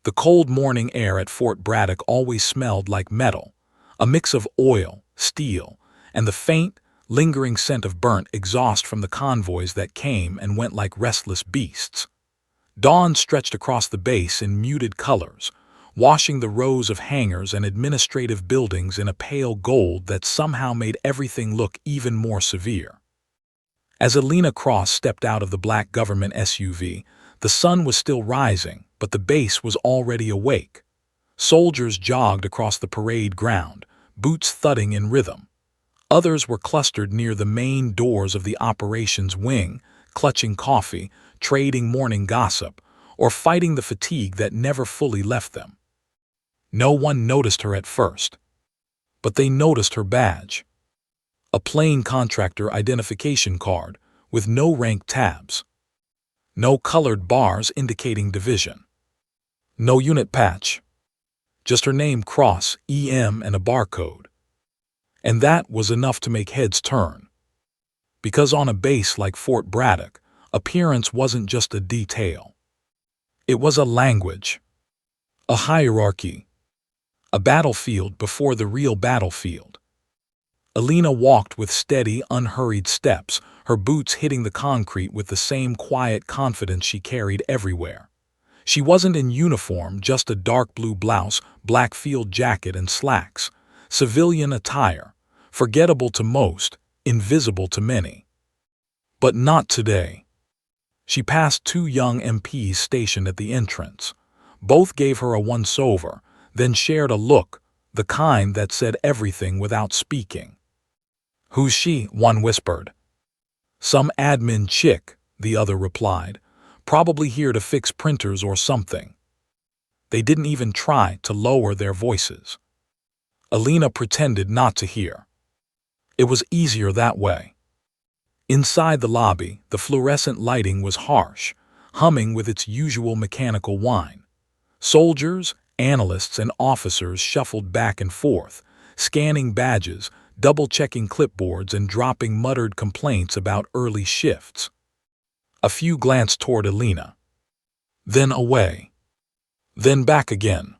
The cold morning air at Fort Braddock always smelled like metal, a mix of oil, steel, and the faint, lingering scent of burnt exhaust from the convoys that came and went like restless beasts. Dawn stretched across the base in muted colors, washing the rows of hangars and administrative buildings in a pale gold that somehow made everything look even more severe. As Alina Cross stepped out of the black government SUV, the sun was still rising, but the base was already awake. Soldiers jogged across the parade ground, boots thudding in rhythm. Others were clustered near the main doors of the operations wing, clutching coffee, trading morning gossip, or fighting the fatigue that never fully left them. No one noticed her at first, but they noticed her badge. A plain contractor identification card with no rank tabs. No colored bars indicating division. No unit patch. Just her name, Cross, EM, and a barcode. And that was enough to make heads turn. Because on a base like Fort Braddock, appearance wasn't just a detail. It was a language, a hierarchy, a battlefield before the real battlefield. Alina walked with steady, unhurried steps, her boots hitting the concrete with the same quiet confidence she carried everywhere. She wasn't in uniform, just a dark blue blouse, black field jacket, and slacks. Civilian attire, forgettable to most, invisible to many. But not today. She passed two young MPs stationed at the entrance. Both gave her a once-over, then shared a look, the kind that said everything without speaking. "Who's she?" one whispered. "Some admin chick," the other replied. "Probably here to fix printers or something." They didn't even try to lower their voices. Alina pretended not to hear. It was easier that way. Inside the lobby, the fluorescent lighting was harsh, humming with its usual mechanical whine. Soldiers, analysts, and officers shuffled back and forth, scanning badges, double-checking clipboards, and dropping muttered complaints about early shifts. A few glanced toward Alina. Then away. Then back again.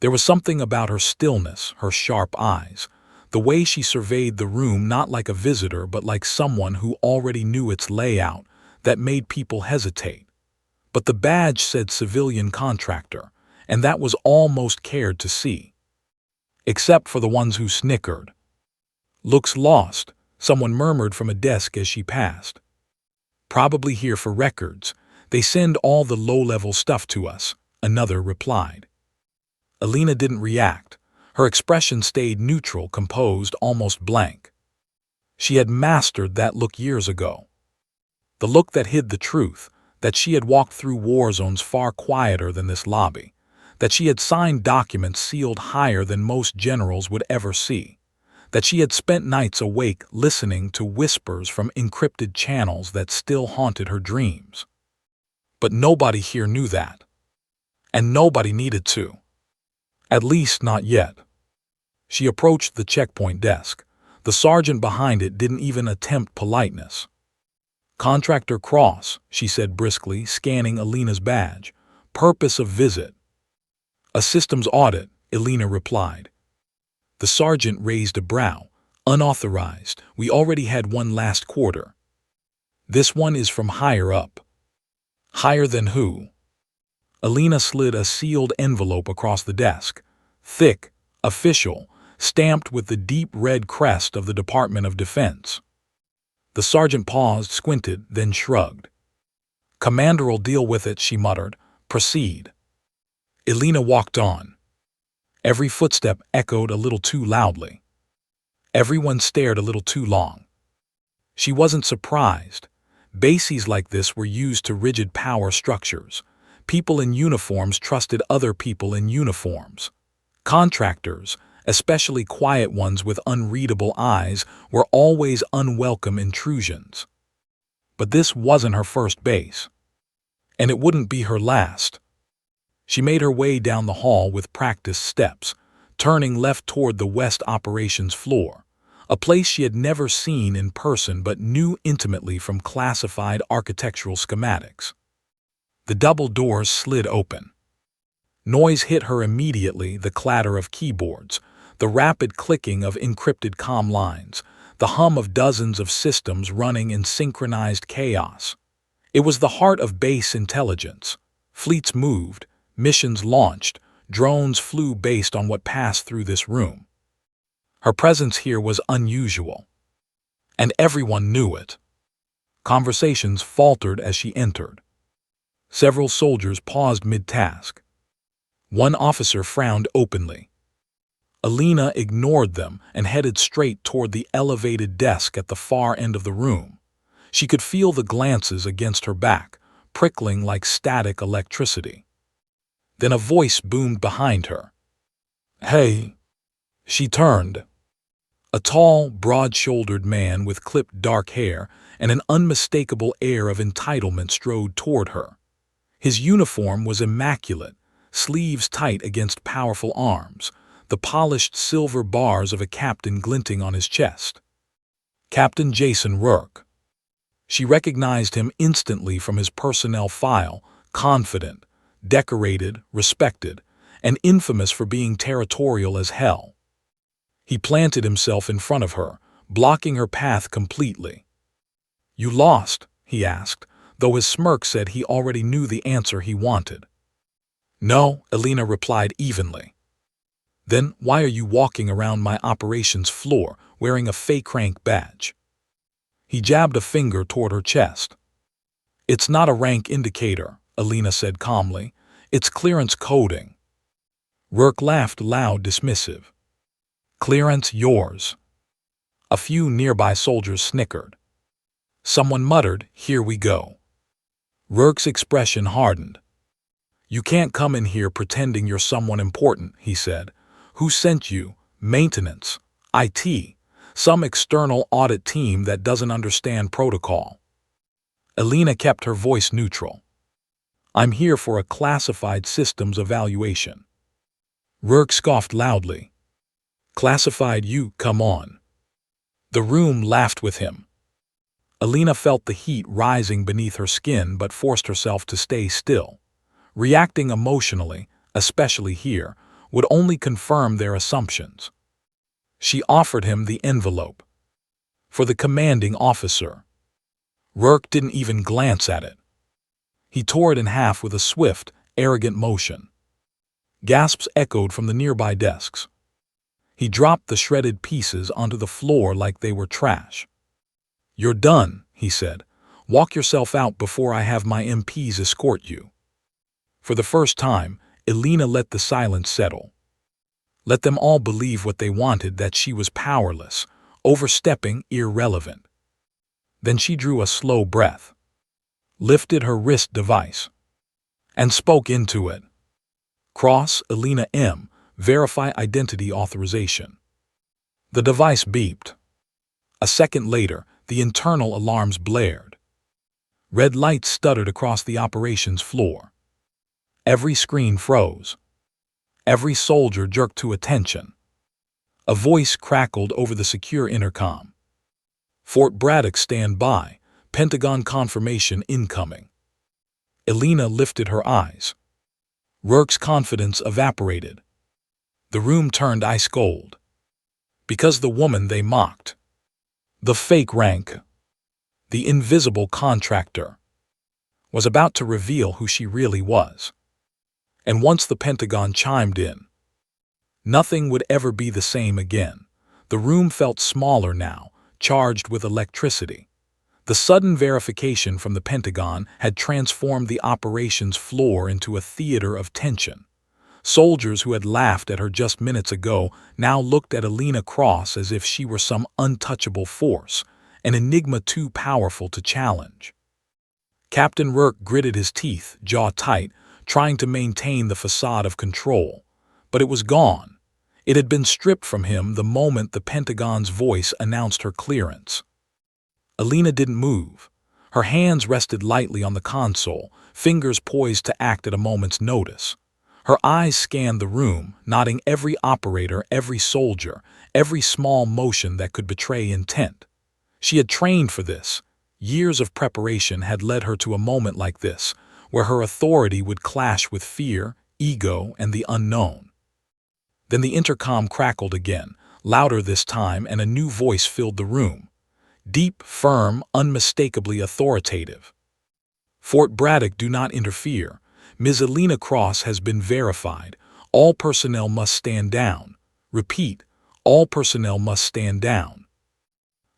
There was something about her stillness, her sharp eyes, the way she surveyed the room not like a visitor but like someone who already knew its layout, that made people hesitate. But the badge said civilian contractor, and that was all most cared to see. Except for the ones who snickered. "Looks lost," someone murmured from a desk as she passed. "Probably here for records. They send all the low-level stuff to us," another replied. Alina didn't react. Her expression stayed neutral, composed, almost blank. She had mastered that look years ago. The look that hid the truth, that she had walked through war zones far quieter than this lobby, that she had signed documents sealed higher than most generals would ever see, that she had spent nights awake listening to whispers from encrypted channels that still haunted her dreams. But nobody here knew that. And nobody needed to. At least not yet. She approached the checkpoint desk. The sergeant behind it didn't even attempt politeness. "Contractor Cross," she said briskly, scanning Alina's badge. "Purpose of visit?" "A systems audit," Alina replied. The sergeant raised a brow. "Unauthorized. We already had one last quarter." "This one is from higher up." "Higher than who?" Alina slid a sealed envelope across the desk. Thick, official, stamped with the deep red crest of the Department of Defense. The sergeant paused, squinted, then shrugged. "Commander'll deal with it," she muttered. "Proceed." Alina walked on. Every footstep echoed a little too loudly. Everyone stared a little too long. She wasn't surprised. Bases like this were used to rigid power structures. People in uniforms trusted other people in uniforms. Contractors, especially quiet ones with unreadable eyes, were always unwelcome intrusions. But this wasn't her first base. And it wouldn't be her last. She made her way down the hall with practiced steps, turning left toward the West Operations floor, a place she had never seen in person but knew intimately from classified architectural schematics. The double doors slid open. Noise hit her immediately, the clatter of keyboards, the rapid clicking of encrypted comm lines, the hum of dozens of systems running in synchronized chaos. It was the heart of base intelligence. Fleets moved, missions launched, drones flew based on what passed through this room. Her presence here was unusual, and everyone knew it. Conversations faltered as she entered. Several soldiers paused mid-task. One officer frowned openly. Alina ignored them and headed straight toward the elevated desk at the far end of the room. She could feel the glances against her back, prickling like static electricity. Then a voice boomed behind her. "Hey!" She turned. A tall, broad-shouldered man with clipped dark hair and an unmistakable air of entitlement strode toward her. His uniform was immaculate, sleeves tight against powerful arms, the polished silver bars of a captain glinting on his chest. Captain Jason Rourke. She recognized him instantly from his personnel file, confident, decorated, respected, and infamous for being territorial as hell. He planted himself in front of her, blocking her path completely. "You lost?" he asked, though his smirk said he already knew the answer he wanted. "No," Alina replied evenly. "Then why are you walking around my operations floor wearing a fake rank badge?" He jabbed a finger toward her chest. "It's not a rank indicator," Alina said calmly. "It's clearance coding." Rourke laughed loud, dismissive. "Clearance yours." A few nearby soldiers snickered. Someone muttered, "Here we go." Rourke's expression hardened. "You can't come in here pretending you're someone important," he said. "Who sent you? Maintenance? IT? Some external audit team that doesn't understand protocol?" Alina kept her voice neutral. "I'm here for a classified systems evaluation." Rourke scoffed loudly. "Classified you, come on." The room laughed with him. Alina felt the heat rising beneath her skin but forced herself to stay still. Reacting emotionally, especially here, would only confirm their assumptions. She offered him the envelope. "For the commanding officer." Rourke didn't even glance at it. He tore it in half with a swift, arrogant motion. Gasps echoed from the nearby desks. He dropped the shredded pieces onto the floor like they were trash. "You're done," he said. "Walk yourself out before I have my MPs escort you." For the first time, Alina let the silence settle. Let them all believe what they wanted, that she was powerless, overstepping, irrelevant. Then she drew a slow breath, lifted her wrist device, and spoke into it. "Cross Alina M. Verify identity authorization." The device beeped. A second later, the internal alarms blared. Red lights stuttered across the operations floor. Every screen froze. Every soldier jerked to attention. A voice crackled over the secure intercom. "Fort Braddock, stand by. Pentagon confirmation incoming." Alina lifted her eyes. Rourke's confidence evaporated. The room turned ice cold. Because the woman they mocked, the fake rank, the invisible contractor, was about to reveal who she really was. And once the Pentagon chimed in, nothing would ever be the same again. The room felt smaller now, charged with electricity. The sudden verification from the Pentagon had transformed the operations floor into a theater of tension. Soldiers who had laughed at her just minutes ago now looked at Alina Cross as if she were some untouchable force, an enigma too powerful to challenge. Captain Rourke gritted his teeth, jaw tight, trying to maintain the facade of control. But it was gone. It had been stripped from him the moment the Pentagon's voice announced her clearance. Alina didn't move. Her hands rested lightly on the console, fingers poised to act at a moment's notice. Her eyes scanned the room, noting every operator, every soldier, every small motion that could betray intent. She had trained for this. Years of preparation had led her to a moment like this, where her authority would clash with fear, ego, and the unknown. Then the intercom crackled again, louder this time, and a new voice filled the room. Deep, firm, unmistakably authoritative. Fort Braddock, do not interfere. Ms. Elena Cross has been verified. All personnel must stand down. Repeat, all personnel must stand down.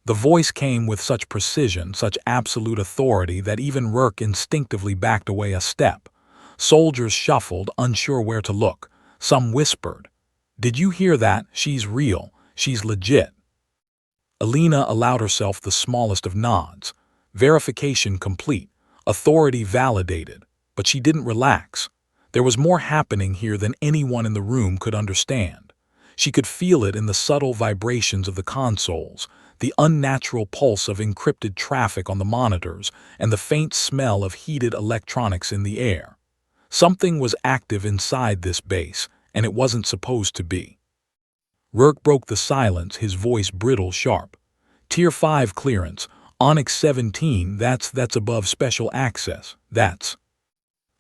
The voice came with such precision, such absolute authority that even Rourke instinctively backed away a step. Soldiers shuffled, unsure where to look. Some whispered, "Did you hear that? She's real. She's legit." Elena allowed herself the smallest of nods. Verification complete. Authority validated. But she didn't relax. There was more happening here than anyone in the room could understand. She could feel it in the subtle vibrations of the consoles, the unnatural pulse of encrypted traffic on the monitors, and the faint smell of heated electronics in the air. Something was active inside this base, and it wasn't supposed to be. Rourke broke the silence, his voice brittle sharp. Tier 5 clearance, Onyx 17, that's above special access, that's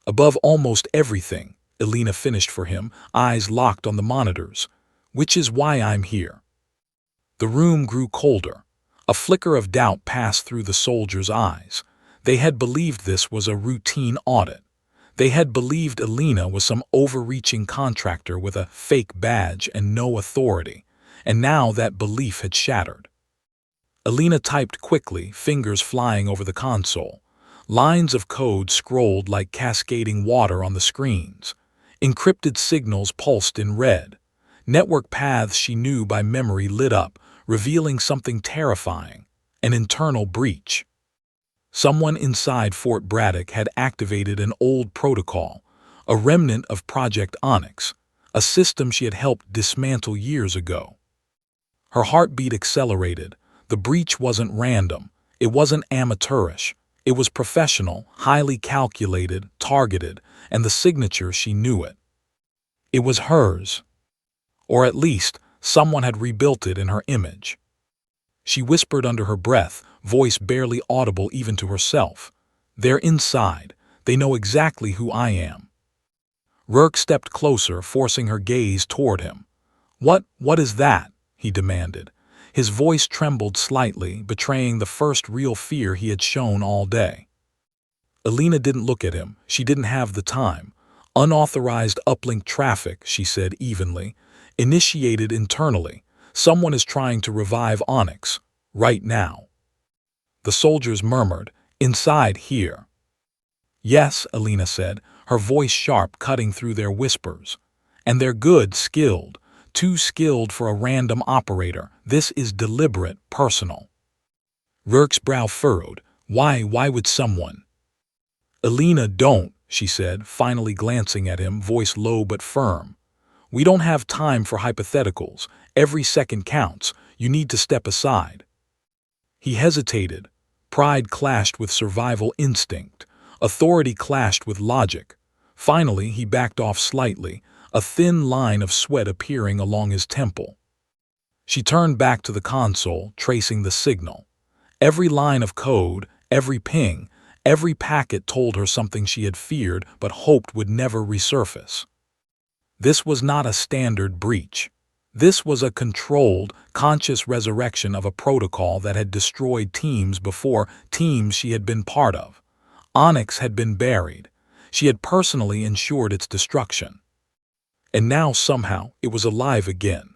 above almost everything, Elena finished for him, eyes locked on the monitors. Which is why I'm here. The room grew colder. A flicker of doubt passed through the soldiers' eyes. They had believed this was a routine audit. They had believed Elena was some overreaching contractor with a fake badge and no authority, and now that belief had shattered. Elena typed quickly, fingers flying over the console. Lines of code scrolled like cascading water on the screens. Encrypted signals pulsed in red. Network paths she knew by memory lit up, revealing something terrifying, an internal breach. Someone inside Fort Braddock had activated an old protocol, a remnant of Project Onyx, a system she had helped dismantle years ago. Her heartbeat accelerated. The breach wasn't random. It wasn't amateurish. It was professional, highly calculated, targeted, and the signature, she knew it. It was hers. Or at least, someone had rebuilt it in her image. She whispered under her breath, voice barely audible even to herself. They're inside. They know exactly who I am. Rourke stepped closer, forcing her gaze toward him. What is that?" he demanded. His voice trembled slightly, betraying the first real fear he had shown all day. Elena didn't look at him. She didn't have the time. Unauthorized uplink traffic, she said evenly. Initiated internally. Someone is trying to revive Onyx. Right now. The soldiers murmured, "Inside here." "Yes," Elena said, her voice sharp, cutting through their whispers. "And they're good, skilled. Too skilled for a random operator. This is deliberate, personal." Rourke's brow furrowed. Why would someone? "Elena, don't," she said, finally glancing at him, voice low but firm. "We don't have time for hypotheticals. Every second counts. You need to step aside." He hesitated. Pride clashed with survival instinct. Authority clashed with logic. Finally, he backed off slightly, a thin line of sweat appearing along his temple. She turned back to the console, tracing the signal. Every line of code, every ping, every packet told her something she had feared but hoped would never resurface. This was not a standard breach. This was a controlled, conscious resurrection of a protocol that had destroyed teams before, teams she had been part of. Onyx had been buried. She had personally ensured its destruction. And now somehow it was alive again.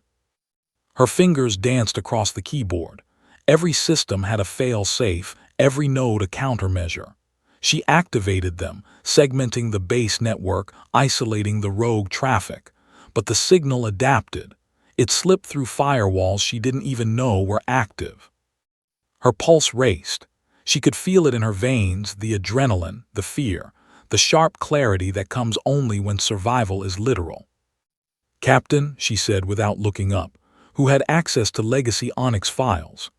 Her fingers danced across the keyboard. Every system had a fail-safe, every node a countermeasure. She activated them, segmenting the base network, isolating the rogue traffic. But the signal adapted. It slipped through firewalls she didn't even know were active. Her pulse raced. She could feel it in her veins, the adrenaline, the fear, the sharp clarity that comes only when survival is literal. "Captain," she said without looking up, "who had access to legacy Onyx files?"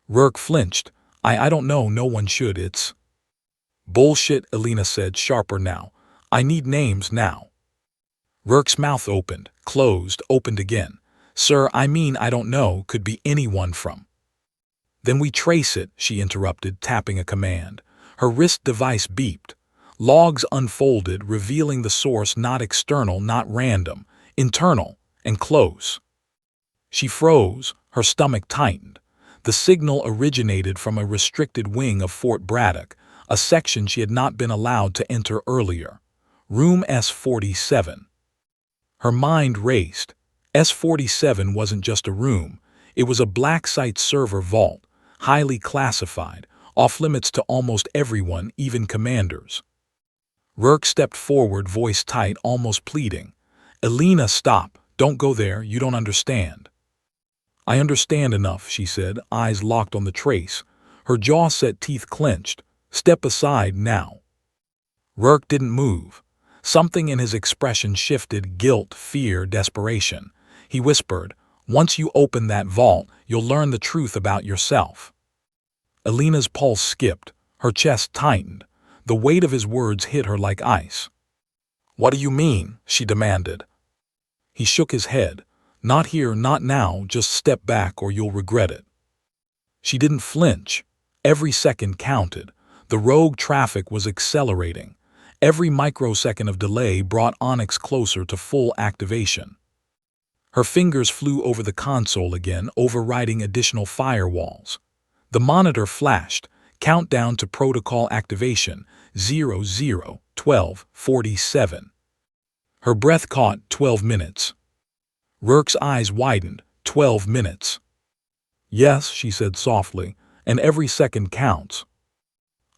Rourke flinched. I don't know, no one should, it's..." "Bullshit," Elena said, sharper now. "I need names now." Rourke's mouth opened, closed, opened again. "Sir, I mean I don't know, could be anyone from..." "Then we trace it," she interrupted, tapping a command. Her wrist device beeped. Logs unfolded, revealing the source not external, not random, internal and close. She froze, her stomach tightened. The signal originated from a restricted wing of Fort Braddock, a section she had not been allowed to enter earlier. Room S-47. Her mind raced. S-47 wasn't just a room. It was a black site server vault, highly classified, off-limits to almost everyone, even commanders. Rourke stepped forward, voice tight, almost pleading. "Elena, stop. Don't go there. You don't understand." "I understand enough," she said, eyes locked on the trace. Her jaw set, teeth clenched. "Step aside now." Rourke didn't move. Something in his expression shifted, guilt, fear, desperation. He whispered, "Once you open that vault, you'll learn the truth about yourself." Elena's pulse skipped. Her chest tightened. The weight of his words hit her like ice. "What do you mean?" she demanded. He shook his head. "Not here, not now, just step back or you'll regret it." She didn't flinch. Every second counted. The rogue traffic was accelerating. Every microsecond of delay brought Onyx closer to full activation. Her fingers flew over the console again, overriding additional firewalls. The monitor flashed. Countdown to protocol activation, 00:12:47. Her breath caught. 12 minutes. Rourke's eyes widened. 12 minutes. "Yes," she said softly, "and every second counts."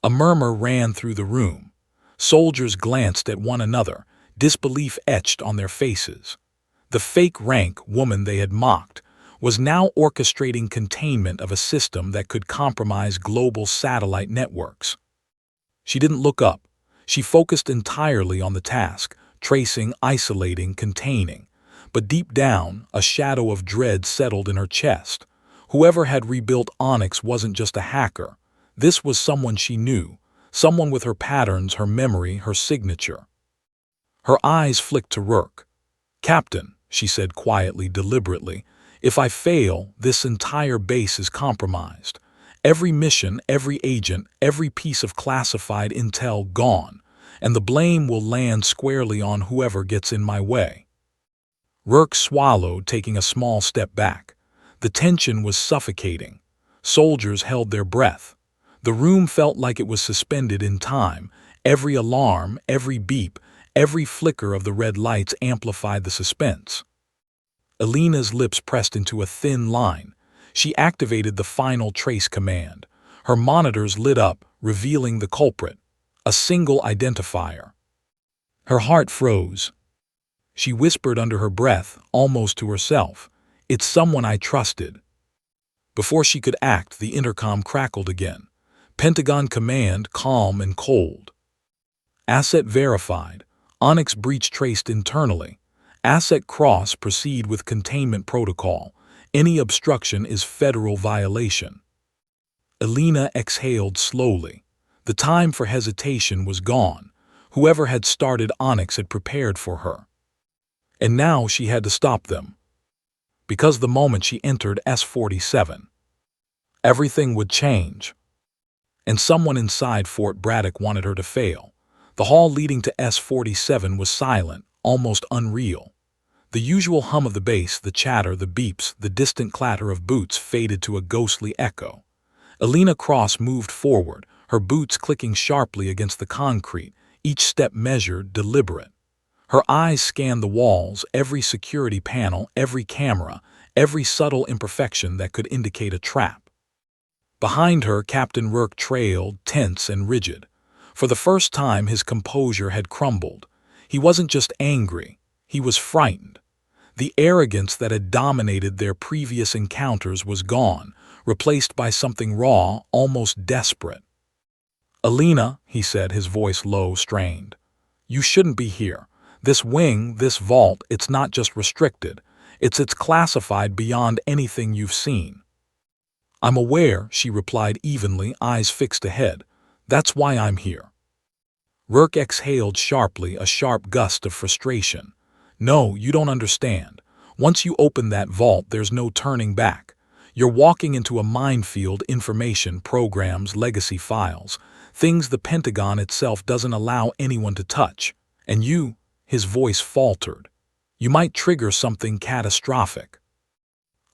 A murmur ran through the room. Soldiers glanced at one another, disbelief etched on their faces. The fake rank woman they had mocked was now orchestrating containment of a system that could compromise global satellite networks. She didn't look up. She focused entirely on the task, tracing, isolating, containing. But deep down, a shadow of dread settled in her chest. Whoever had rebuilt Onyx wasn't just a hacker. This was someone she knew, someone with her patterns, her memory, her signature. Her eyes flicked to Rourke. "Captain," she said quietly, deliberately, "if I fail, this entire base is compromised. Every mission, every agent, every piece of classified intel gone, and the blame will land squarely on whoever gets in my way." Rourke swallowed, taking a small step back. The tension was suffocating. Soldiers held their breath. The room felt like it was suspended in time. Every alarm, every beep, every flicker of the red lights amplified the suspense. Elena's lips pressed into a thin line. She activated the final trace command. Her monitors lit up, revealing the culprit. A single identifier. Her heart froze. She whispered under her breath, almost to herself, "It's someone I trusted." Before she could act, the intercom crackled again. Pentagon command, calm and cold. "Asset verified. Onyx breach traced internally. Asset cross, proceed with containment protocol. Any obstruction is federal violation." Elena exhaled slowly. The time for hesitation was gone. Whoever had started Onyx had prepared for her. And now she had to stop them. Because the moment she entered S-47, everything would change. And someone inside Fort Braddock wanted her to fail. The hall leading to S-47 was silent, almost unreal. The usual hum of the base, the chatter, the beeps, the distant clatter of boots faded to a ghostly echo. Elena Cross moved forward, her boots clicking sharply against the concrete, each step measured, deliberate. Her eyes scanned the walls, every security panel, every camera, every subtle imperfection that could indicate a trap. Behind her, Captain Rourke trailed, tense and rigid. For the first time, his composure had crumbled. He wasn't just angry, he was frightened. The arrogance that had dominated their previous encounters was gone, replaced by something raw, almost desperate. "Elena," he said, his voice low, strained, "you shouldn't be here. This wing, this vault, it's not just restricted. It's classified beyond anything you've seen." "I'm aware," she replied evenly, eyes fixed ahead. "That's why I'm here." Rourke exhaled sharply, a sharp gust of frustration. "No, you don't understand. Once you open that vault, there's no turning back. You're walking into a minefield, information, programs, legacy files, Things the Pentagon itself doesn't allow anyone to touch. And you, his voice faltered, you might trigger something catastrophic.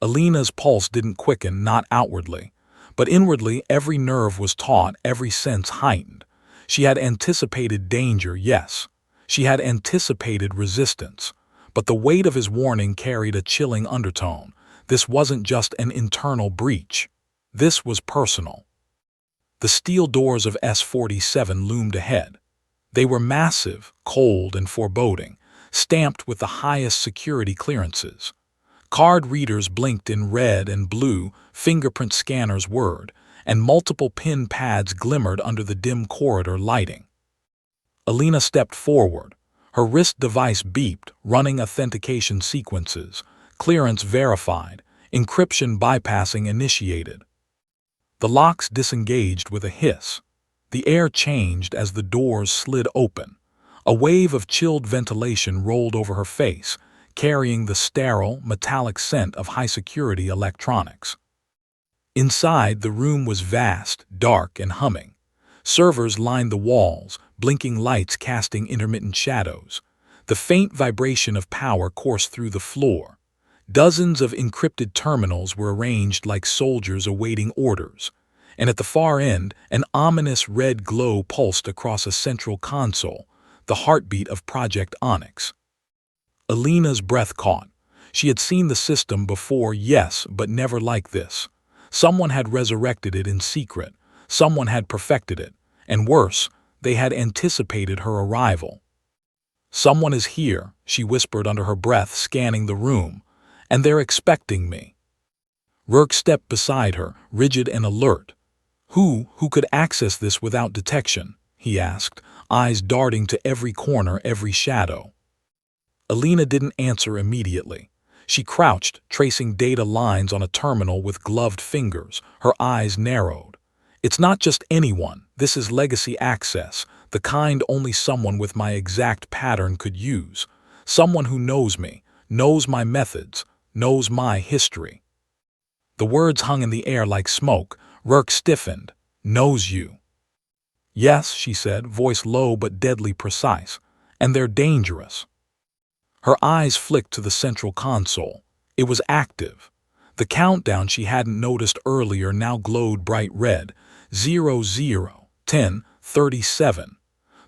Alina's pulse didn't quicken, not outwardly, but inwardly every nerve was taut, every sense heightened. She had anticipated danger, yes. She had anticipated resistance. But the weight of his warning carried a chilling undertone. This wasn't just an internal breach. This was personal. The steel doors of S-47 loomed ahead. They were massive, cold, and foreboding, stamped with the highest security clearances. Card readers blinked in red and blue, fingerprint scanners whirred, and multiple pin pads glimmered under the dim corridor lighting. Alina stepped forward. Her wrist device beeped, running authentication sequences. Clearance verified. Encryption bypassing initiated. The locks disengaged with a hiss. The air changed as the doors slid open. A wave of chilled ventilation rolled over her face, carrying the sterile, metallic scent of high-security electronics. Inside, the room was vast, dark, and humming. Servers lined the walls, blinking lights casting intermittent shadows. The faint vibration of power coursed through the floor. Dozens of encrypted terminals were arranged like soldiers awaiting orders. And at the far end, an ominous red glow pulsed across a central console, the heartbeat of Project Onyx. Alina's breath caught. She had seen the system before, yes, but never like this. Someone had resurrected it in secret. Someone had perfected it. And worse, they had anticipated her arrival. "Someone is here," she whispered under her breath, scanning the room. "And they're expecting me." Rourke stepped beside her, rigid and alert. Who could access this without detection?" he asked, eyes darting to every corner, every shadow. Alina didn't answer immediately. She crouched, tracing data lines on a terminal with gloved fingers, her eyes narrowed. "It's not just anyone. This is legacy access, the kind only someone with my exact pattern could use. Someone who knows me, knows my methods, knows my history." The words hung in the air like smoke. Rourke stiffened. "Knows you." "Yes," she said, voice low but deadly precise. "And they're dangerous." Her eyes flicked to the central console. It was active. The countdown she hadn't noticed earlier now glowed bright red. 00, 10, 37.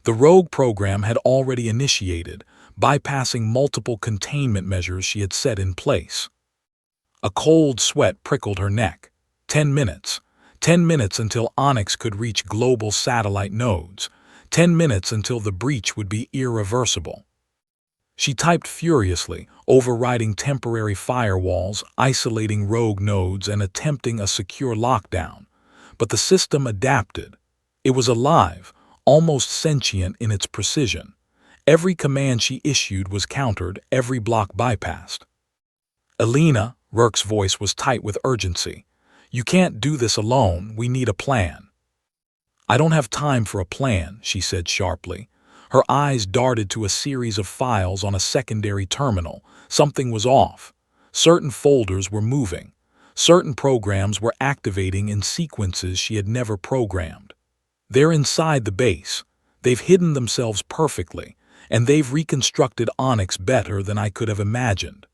The rogue program had already initiated, bypassing multiple containment measures she had set in place. A cold sweat prickled her neck. 10 minutes. 10 minutes until Onyx could reach global satellite nodes. 10 minutes until the breach would be irreversible. She typed furiously, overriding temporary firewalls, isolating rogue nodes, and attempting a secure lockdown. But the system adapted. It was alive, almost sentient in its precision. Every command she issued was countered, every block bypassed. "Alina," Rourke's voice was tight with urgency. "You can't do this alone. We need a plan." "I don't have time for a plan," she said sharply. Her eyes darted to a series of files on a secondary terminal. Something was off. Certain folders were moving. Certain programs were activating in sequences she had never programmed. "They're inside the base. They've hidden themselves perfectly, and they've reconstructed Onyx better than I could have imagined."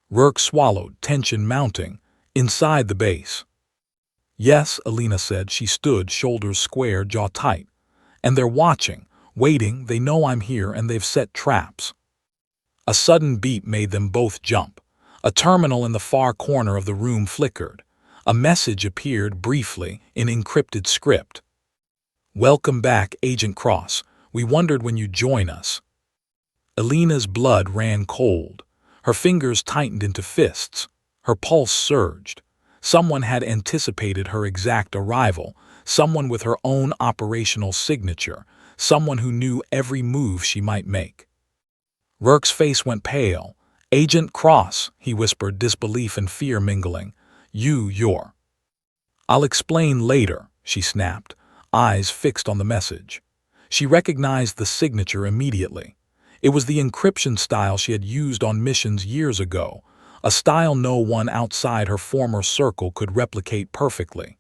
Rourke swallowed, tension mounting. "Inside the base." "Yes," Alina said. She stood, shoulders square, jaw tight. "And they're watching, waiting. They know I'm here, and they've set traps." A sudden beep made them both jump. A terminal in the far corner of the room flickered. A message appeared briefly in encrypted script. "Welcome back, Agent Cross. We wondered when you'd join us." Alina's blood ran cold. Her fingers tightened into fists. Her pulse surged. Someone had anticipated her exact arrival, someone with her own operational signature, someone who knew every move she might make. Rourke's face went pale. "Agent Cross," he whispered, disbelief and fear mingling. You're." "I'll explain later," she snapped, eyes fixed on the message. She recognized the signature immediately. It was the encryption style she had used on missions years ago, a style no one outside her former circle could replicate perfectly.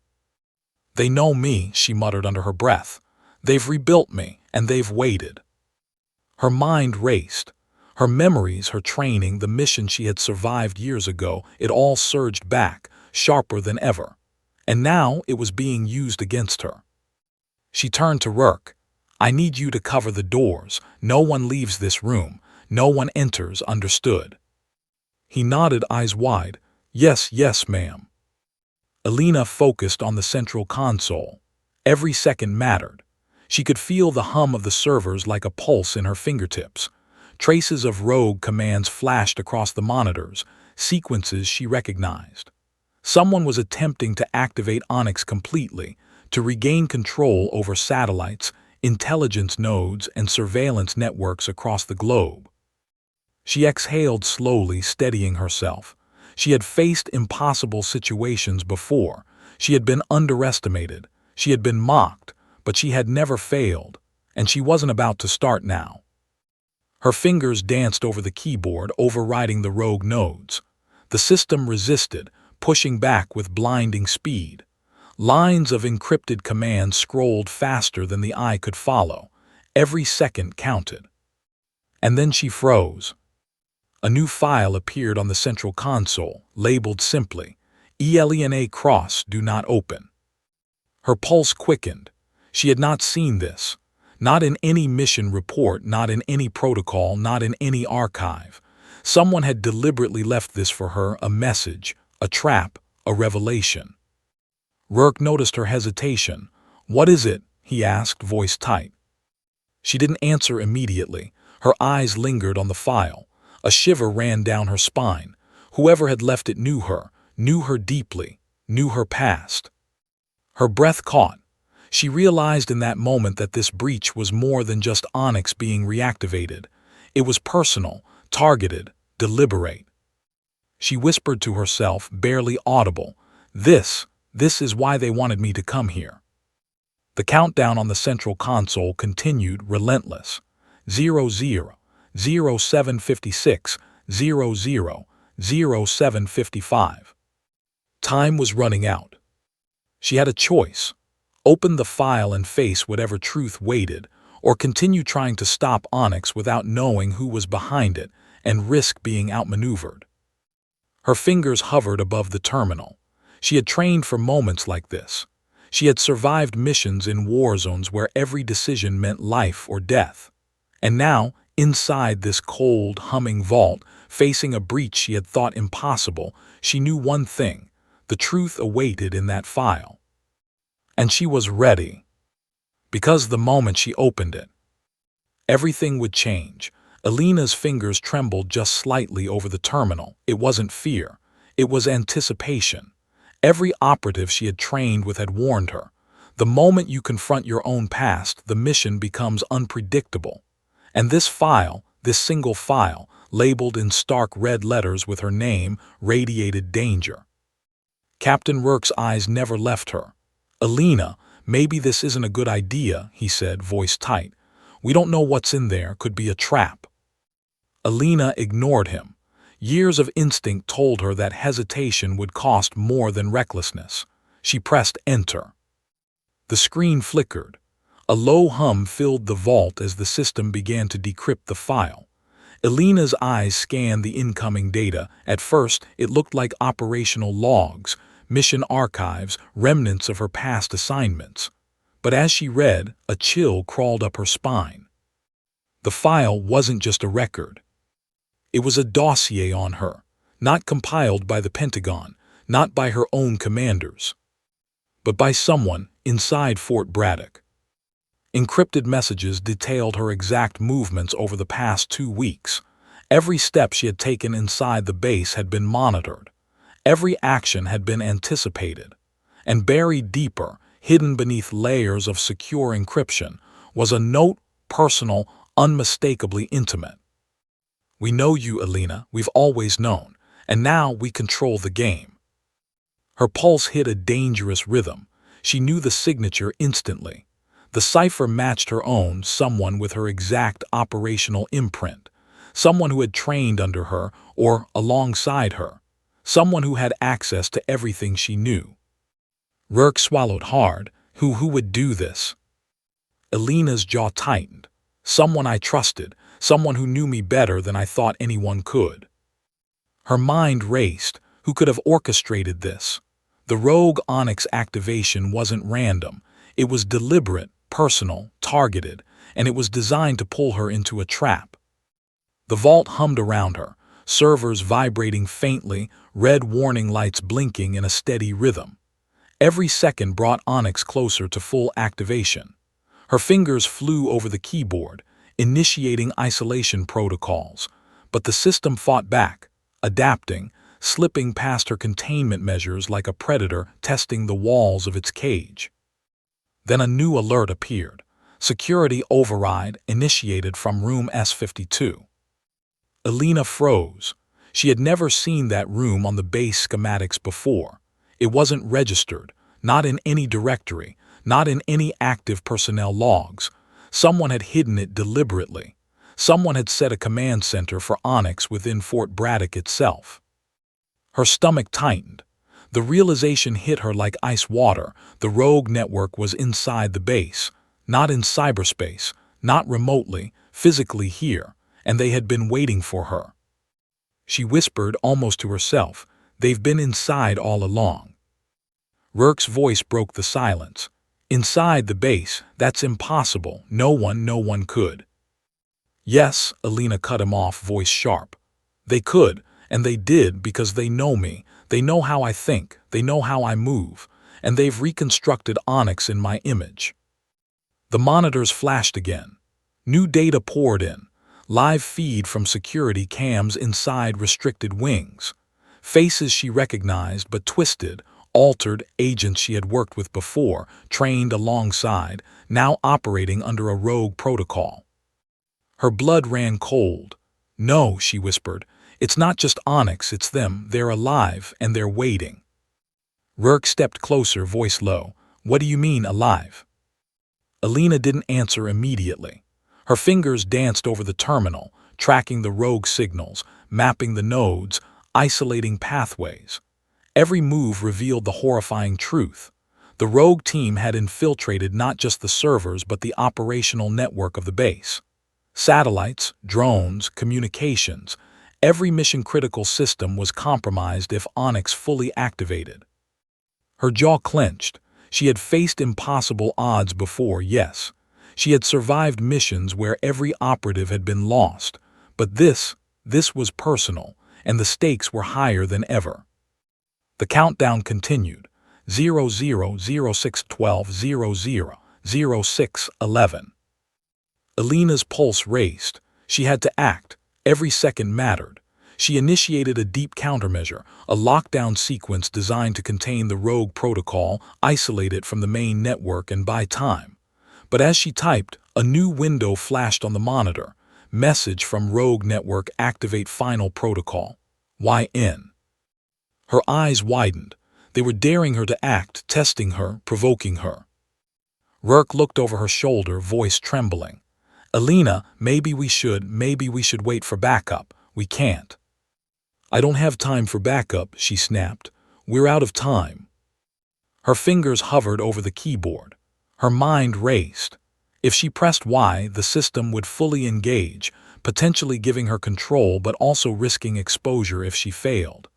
They know me, she muttered under her breath. They've rebuilt me, and they've waited. Her mind raced. Her memories, her training, the mission she had survived years ago, it all surged back, sharper than ever. And now it was being used against her. She turned to Rourke. I need you to cover the doors. No one leaves this room. No one enters, understood? He nodded, eyes wide. Yes, yes, ma'am. Alina focused on the central console. Every second mattered. She could feel the hum of the servers like a pulse in her fingertips. Traces of rogue commands flashed across the monitors, sequences she recognized. Someone was attempting to activate Onyx completely, to regain control over satellites, intelligence nodes, and surveillance networks across the globe. She exhaled slowly, steadying herself. She had faced impossible situations before. She had been underestimated. She had been mocked, but she had never failed, and she wasn't about to start now. Her fingers danced over the keyboard, overriding the rogue nodes. The system resisted, pushing back with blinding speed. Lines of encrypted commands scrolled faster than the eye could follow. Every second counted. And then she froze. A new file appeared on the central console, labeled simply, ELENA Cross Do Not Open. Her pulse quickened. She had not seen this. Not in any mission report, not in any protocol, not in any archive. Someone had deliberately left this for her, a message, a trap, a revelation. Rourke noticed her hesitation. What is it? He asked, voice tight. She didn't answer immediately. Her eyes lingered on the file. A shiver ran down her spine. Whoever had left it knew her deeply, knew her past. Her breath caught. She realized in that moment that this breach was more than just Onyx being reactivated. It was personal, targeted, deliberate. She whispered to herself, barely audible, This is why they wanted me to come here. The countdown on the central console continued, relentless. 00, 0756, 00, 0755. Time was running out. She had a choice. Open the file and face whatever truth waited, or continue trying to stop Onyx without knowing who was behind it and risk being outmaneuvered. Her fingers hovered above the terminal. She had trained for moments like this. She had survived missions in war zones where every decision meant life or death. And now, inside this cold, humming vault, facing a breach she had thought impossible, she knew one thing: the truth awaited in that file. And she was ready. Because the moment she opened it, everything would change. Alina's fingers trembled just slightly over the terminal. It wasn't fear. It was anticipation. Every operative she had trained with had warned her. The moment you confront your own past, the mission becomes unpredictable. And this file, this single file, labeled in stark red letters with her name, radiated danger. Captain Rourke's eyes never left her. Alina, maybe this isn't a good idea, he said, voice tight. We don't know what's in there, could be a trap. Alina ignored him. Years of instinct told her that hesitation would cost more than recklessness. She pressed enter. The screen flickered. A low hum filled the vault as the system began to decrypt the file. Alina's eyes scanned the incoming data. At first, it looked like operational logs, mission archives, remnants of her past assignments. But as she read, a chill crawled up her spine. The file wasn't just a record. It was a dossier on her, not compiled by the Pentagon, not by her own commanders, but by someone inside Fort Braddock. Encrypted messages detailed her exact movements over the past 2 weeks. Every step she had taken inside the base had been monitored. Every action had been anticipated. And buried deeper, hidden beneath layers of secure encryption, was a note, personal, unmistakably intimate. We know you, Alina, we've always known, and now we control the game. Her pulse hit a dangerous rhythm. She knew the signature instantly. The cipher matched her own, someone with her exact operational imprint, someone who had trained under her or alongside her, someone who had access to everything she knew. Rourke swallowed hard. Who would do this? Elena's jaw tightened. Someone I trusted, someone who knew me better than I thought anyone could. Her mind raced. Who could have orchestrated this? The rogue Onyx activation wasn't random. It was deliberate, personal, targeted, and it was designed to pull her into a trap. The vault hummed around her, servers vibrating faintly, red warning lights blinking in a steady rhythm. Every second brought Onyx closer to full activation. Her fingers flew over the keyboard, initiating isolation protocols, but the system fought back, adapting, slipping past her containment measures like a predator testing the walls of its cage. Then a new alert appeared. Security override initiated from room S52. Elena froze. She had never seen that room on the base schematics before. It wasn't registered, not in any directory, not in any active personnel logs. Someone had hidden it deliberately. Someone had set a command center for Onyx within Fort Braddock itself. Her stomach tightened. The realization hit her like ice water. The rogue network was inside the base, not in cyberspace, not remotely, physically here, and they had been waiting for her. She whispered almost to herself, "They've been inside all along." Rourke's voice broke the silence. "Inside the base, that's impossible. No one could." "Yes," Elena cut him off, voice sharp. "They could, and they did because they know me. They know how I think, they know how I move, and they've reconstructed Onyx in my image." The monitors flashed again. New data poured in. Live feed from security cams inside restricted wings. Faces she recognized but twisted, altered, agents she had worked with before, trained alongside, now operating under a rogue protocol. Her blood ran cold. "No," she whispered. "It's not just Onyx, it's them. They're alive, and they're waiting." Rourke stepped closer, voice low. "What do you mean, alive?" Elena didn't answer immediately. Her fingers danced over the terminal, tracking the rogue signals, mapping the nodes, isolating pathways. Every move revealed the horrifying truth. The rogue team had infiltrated not just the servers but the operational network of the base. Satellites, drones, communications, every mission-critical system was compromised if Onyx fully activated. Her jaw clenched. She had faced impossible odds before, yes. She had survived missions where every operative had been lost. But this was personal, and the stakes were higher than ever. The countdown continued. 000612 000611. Elena's pulse raced. She had to act. Every second mattered. She initiated a deep countermeasure, a lockdown sequence designed to contain the rogue protocol, isolate it from the main network, and buy time. But as she typed, a new window flashed on the monitor. Message from Rogue Network: activate final protocol. YN. Her eyes widened. They were daring her to act, testing her, provoking her. Rourke looked over her shoulder, voice trembling. "Elena, maybe we should wait for backup. We can't." "I don't have time for backup," she snapped. "We're out of time." Her fingers hovered over the keyboard. Her mind raced. If she pressed Y, the system would fully engage, potentially giving her control but also risking exposure if she failed.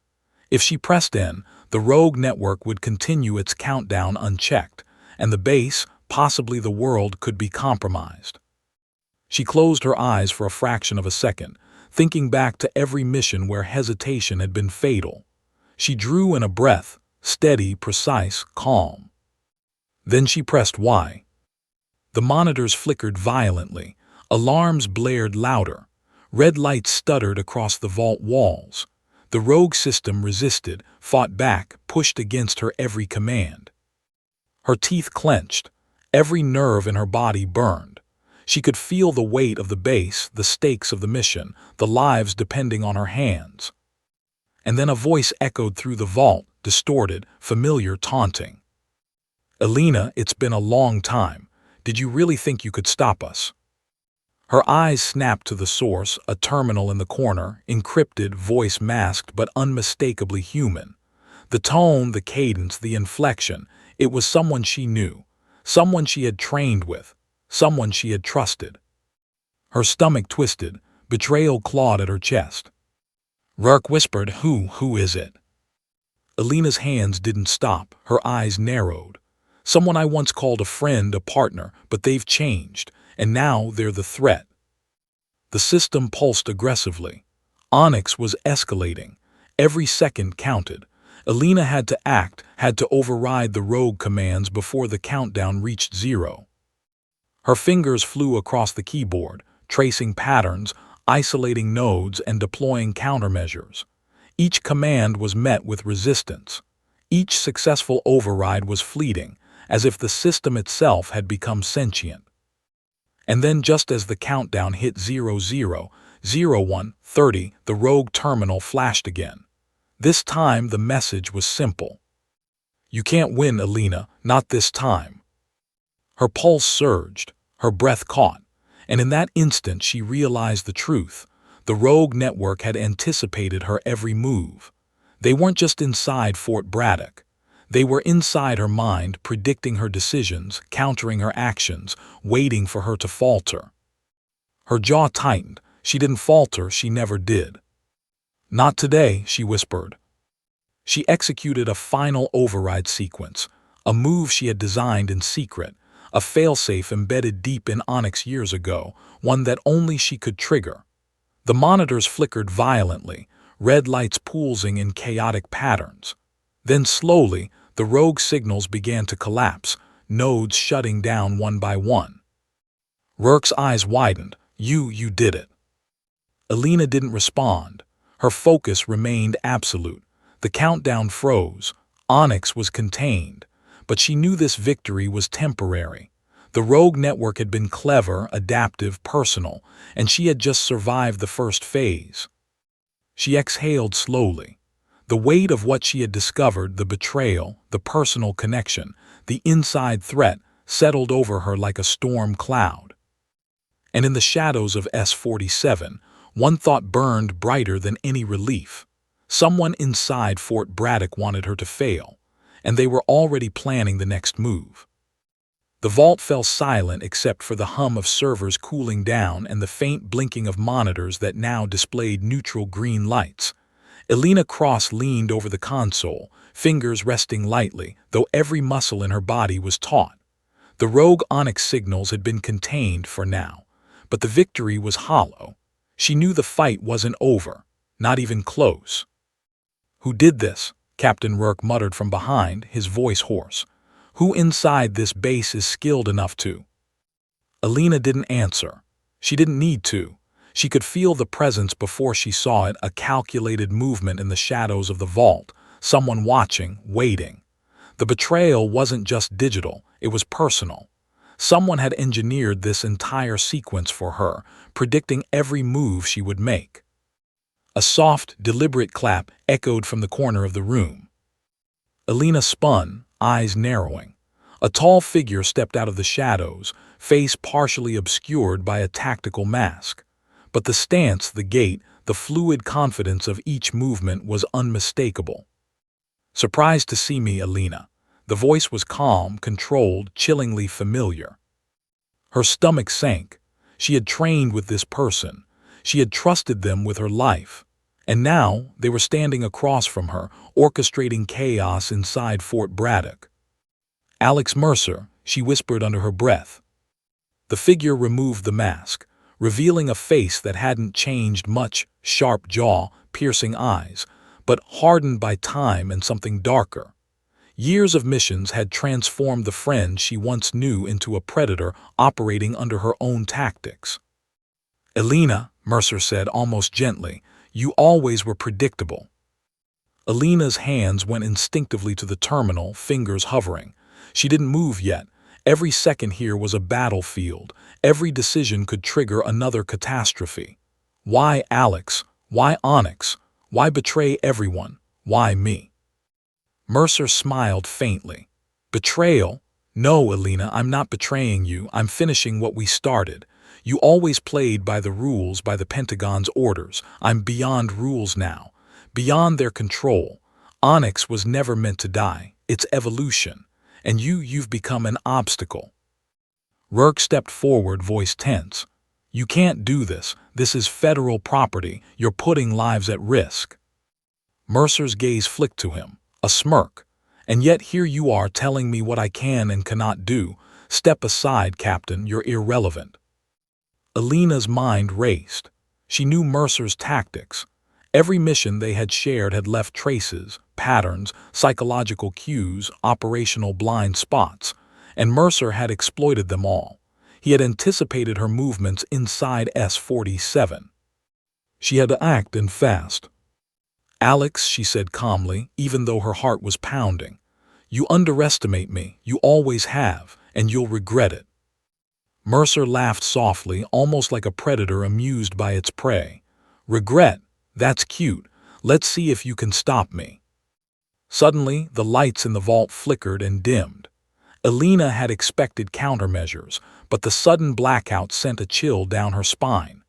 If she pressed N, the rogue network would continue its countdown unchecked, and the base, possibly the world, could be compromised. She closed her eyes for a fraction of a second, thinking back to every mission where hesitation had been fatal. She drew in a breath, steady, precise, calm. Then she pressed Y. The monitors flickered violently. Alarms blared louder. Red lights stuttered across the vault walls. The rogue system resisted, fought back, pushed against her every command. Her teeth clenched. Every nerve in her body burned. She could feel the weight of the base, the stakes of the mission, the lives depending on her hands. And then a voice echoed through the vault, distorted, familiar, taunting. "Elena, it's been a long time. Did you really think you could stop us?" Her eyes snapped to the source, a terminal in the corner, encrypted, voice masked but unmistakably human. The tone, the cadence, the inflection, It was someone she knew, someone she had trained with, someone she had trusted. Her stomach twisted, betrayal clawed at her chest. Rourke whispered, Who is it?" Alina's hands didn't stop, her eyes narrowed. "Someone I once called a friend, a partner, but they've changed, and now they're the threat." The system pulsed aggressively. Onyx was escalating. Every second counted. Alina had to act, had to override the rogue commands before the countdown reached 0. Her fingers flew across the keyboard, tracing patterns, isolating nodes, and deploying countermeasures. Each command was met with resistance. Each successful override was fleeting, as if the system itself had become sentient. And then, just as the countdown hit 00, 01, 30, the rogue terminal flashed again. This time the message was simple. "You can't win, Alina, not this time." Her pulse surged, her breath caught, and in that instant she realized the truth. The rogue network had anticipated her every move. They weren't just inside Fort Braddock. They were inside her mind, predicting her decisions, countering her actions, waiting for her to falter. Her jaw tightened. She didn't falter, she never did. "Not today," she whispered. She executed a final override sequence, a move she had designed in secret, a failsafe embedded deep in Onyx years ago, one that only she could trigger. The monitors flickered violently, red lights pulsing in chaotic patterns. Then slowly, the rogue signals began to collapse, nodes shutting down one by one. Rourke's eyes widened. You did it." Alina didn't respond. Her focus remained absolute. The countdown froze. Onyx was contained. But she knew this victory was temporary. The rogue network had been clever, adaptive, personal, and she had just survived the first phase. She exhaled slowly. The weight of what she had discovered, the betrayal, the personal connection, the inside threat, settled over her like a storm cloud. And in the shadows of S-47, one thought burned brighter than any relief. Someone inside Fort Braddock wanted her to fail, and they were already planning the next move. The vault fell silent except for the hum of servers cooling down and the faint blinking of monitors that now displayed neutral green lights. Alina Cross leaned over the console, fingers resting lightly, though every muscle in her body was taut. The rogue Onyx signals had been contained for now, but the victory was hollow. She knew the fight wasn't over, not even close. "Who did this?" Captain Rourke muttered from behind, his voice hoarse. "Who inside this base is skilled enough to?" Alina didn't answer. She didn't need to. She could feel the presence before she saw it, a calculated movement in the shadows of the vault, someone watching, waiting. The betrayal wasn't just digital, it was personal. Someone had engineered this entire sequence for her, predicting every move she would make. A soft, deliberate clap echoed from the corner of the room. Alina spun, eyes narrowing. A tall figure stepped out of the shadows, face partially obscured by a tactical mask. But the stance, the gait, the fluid confidence of each movement was unmistakable. "Surprised to see me, Alina." The voice was calm, controlled, chillingly familiar. Her stomach sank. She had trained with this person. She had trusted them with her life. And now they were standing across from her, orchestrating chaos inside Fort Braddock. "Alex Mercer," she whispered under her breath. The figure removed the mask, revealing a face that hadn't changed much, sharp jaw, piercing eyes, but hardened by time and something darker. Years of missions had transformed the friend she once knew into a predator operating under her own tactics. "Alina," Mercer said almost gently, "you always were predictable." Alina's hands went instinctively to the terminal, fingers hovering. She didn't move yet. Every second here was a battlefield. Every decision could trigger another catastrophe. Why Alex? Why Onyx? Why betray everyone? Why me? Mercer smiled faintly. "Betrayal? No, Alina, I'm not betraying you. I'm finishing what we started. You always played by the rules, by the Pentagon's orders. I'm beyond rules now, beyond their control. Onyx was never meant to die. It's evolution. and you've become an obstacle." Rourke stepped forward, voice tense. "You can't do this. This is federal property. You're putting lives at risk." Mercer's gaze flicked to him, a smirk. "And yet here you are telling me what I can and cannot do. Step aside, Captain, you're irrelevant." Alina's mind raced. She knew Mercer's tactics. Every mission they had shared had left traces, patterns, psychological cues, operational blind spots, and Mercer had exploited them all. He had anticipated her movements inside S-47. She had to act and fast. "Alex," she said calmly, even though her heart was pounding, "you underestimate me, you always have, and you'll regret it." Mercer laughed softly, almost like a predator amused by its prey. "Regret? That's cute. Let's see if you can stop me." Suddenly, the lights in the vault flickered and dimmed. Alina had expected countermeasures, but the sudden blackout sent a chill down her spine.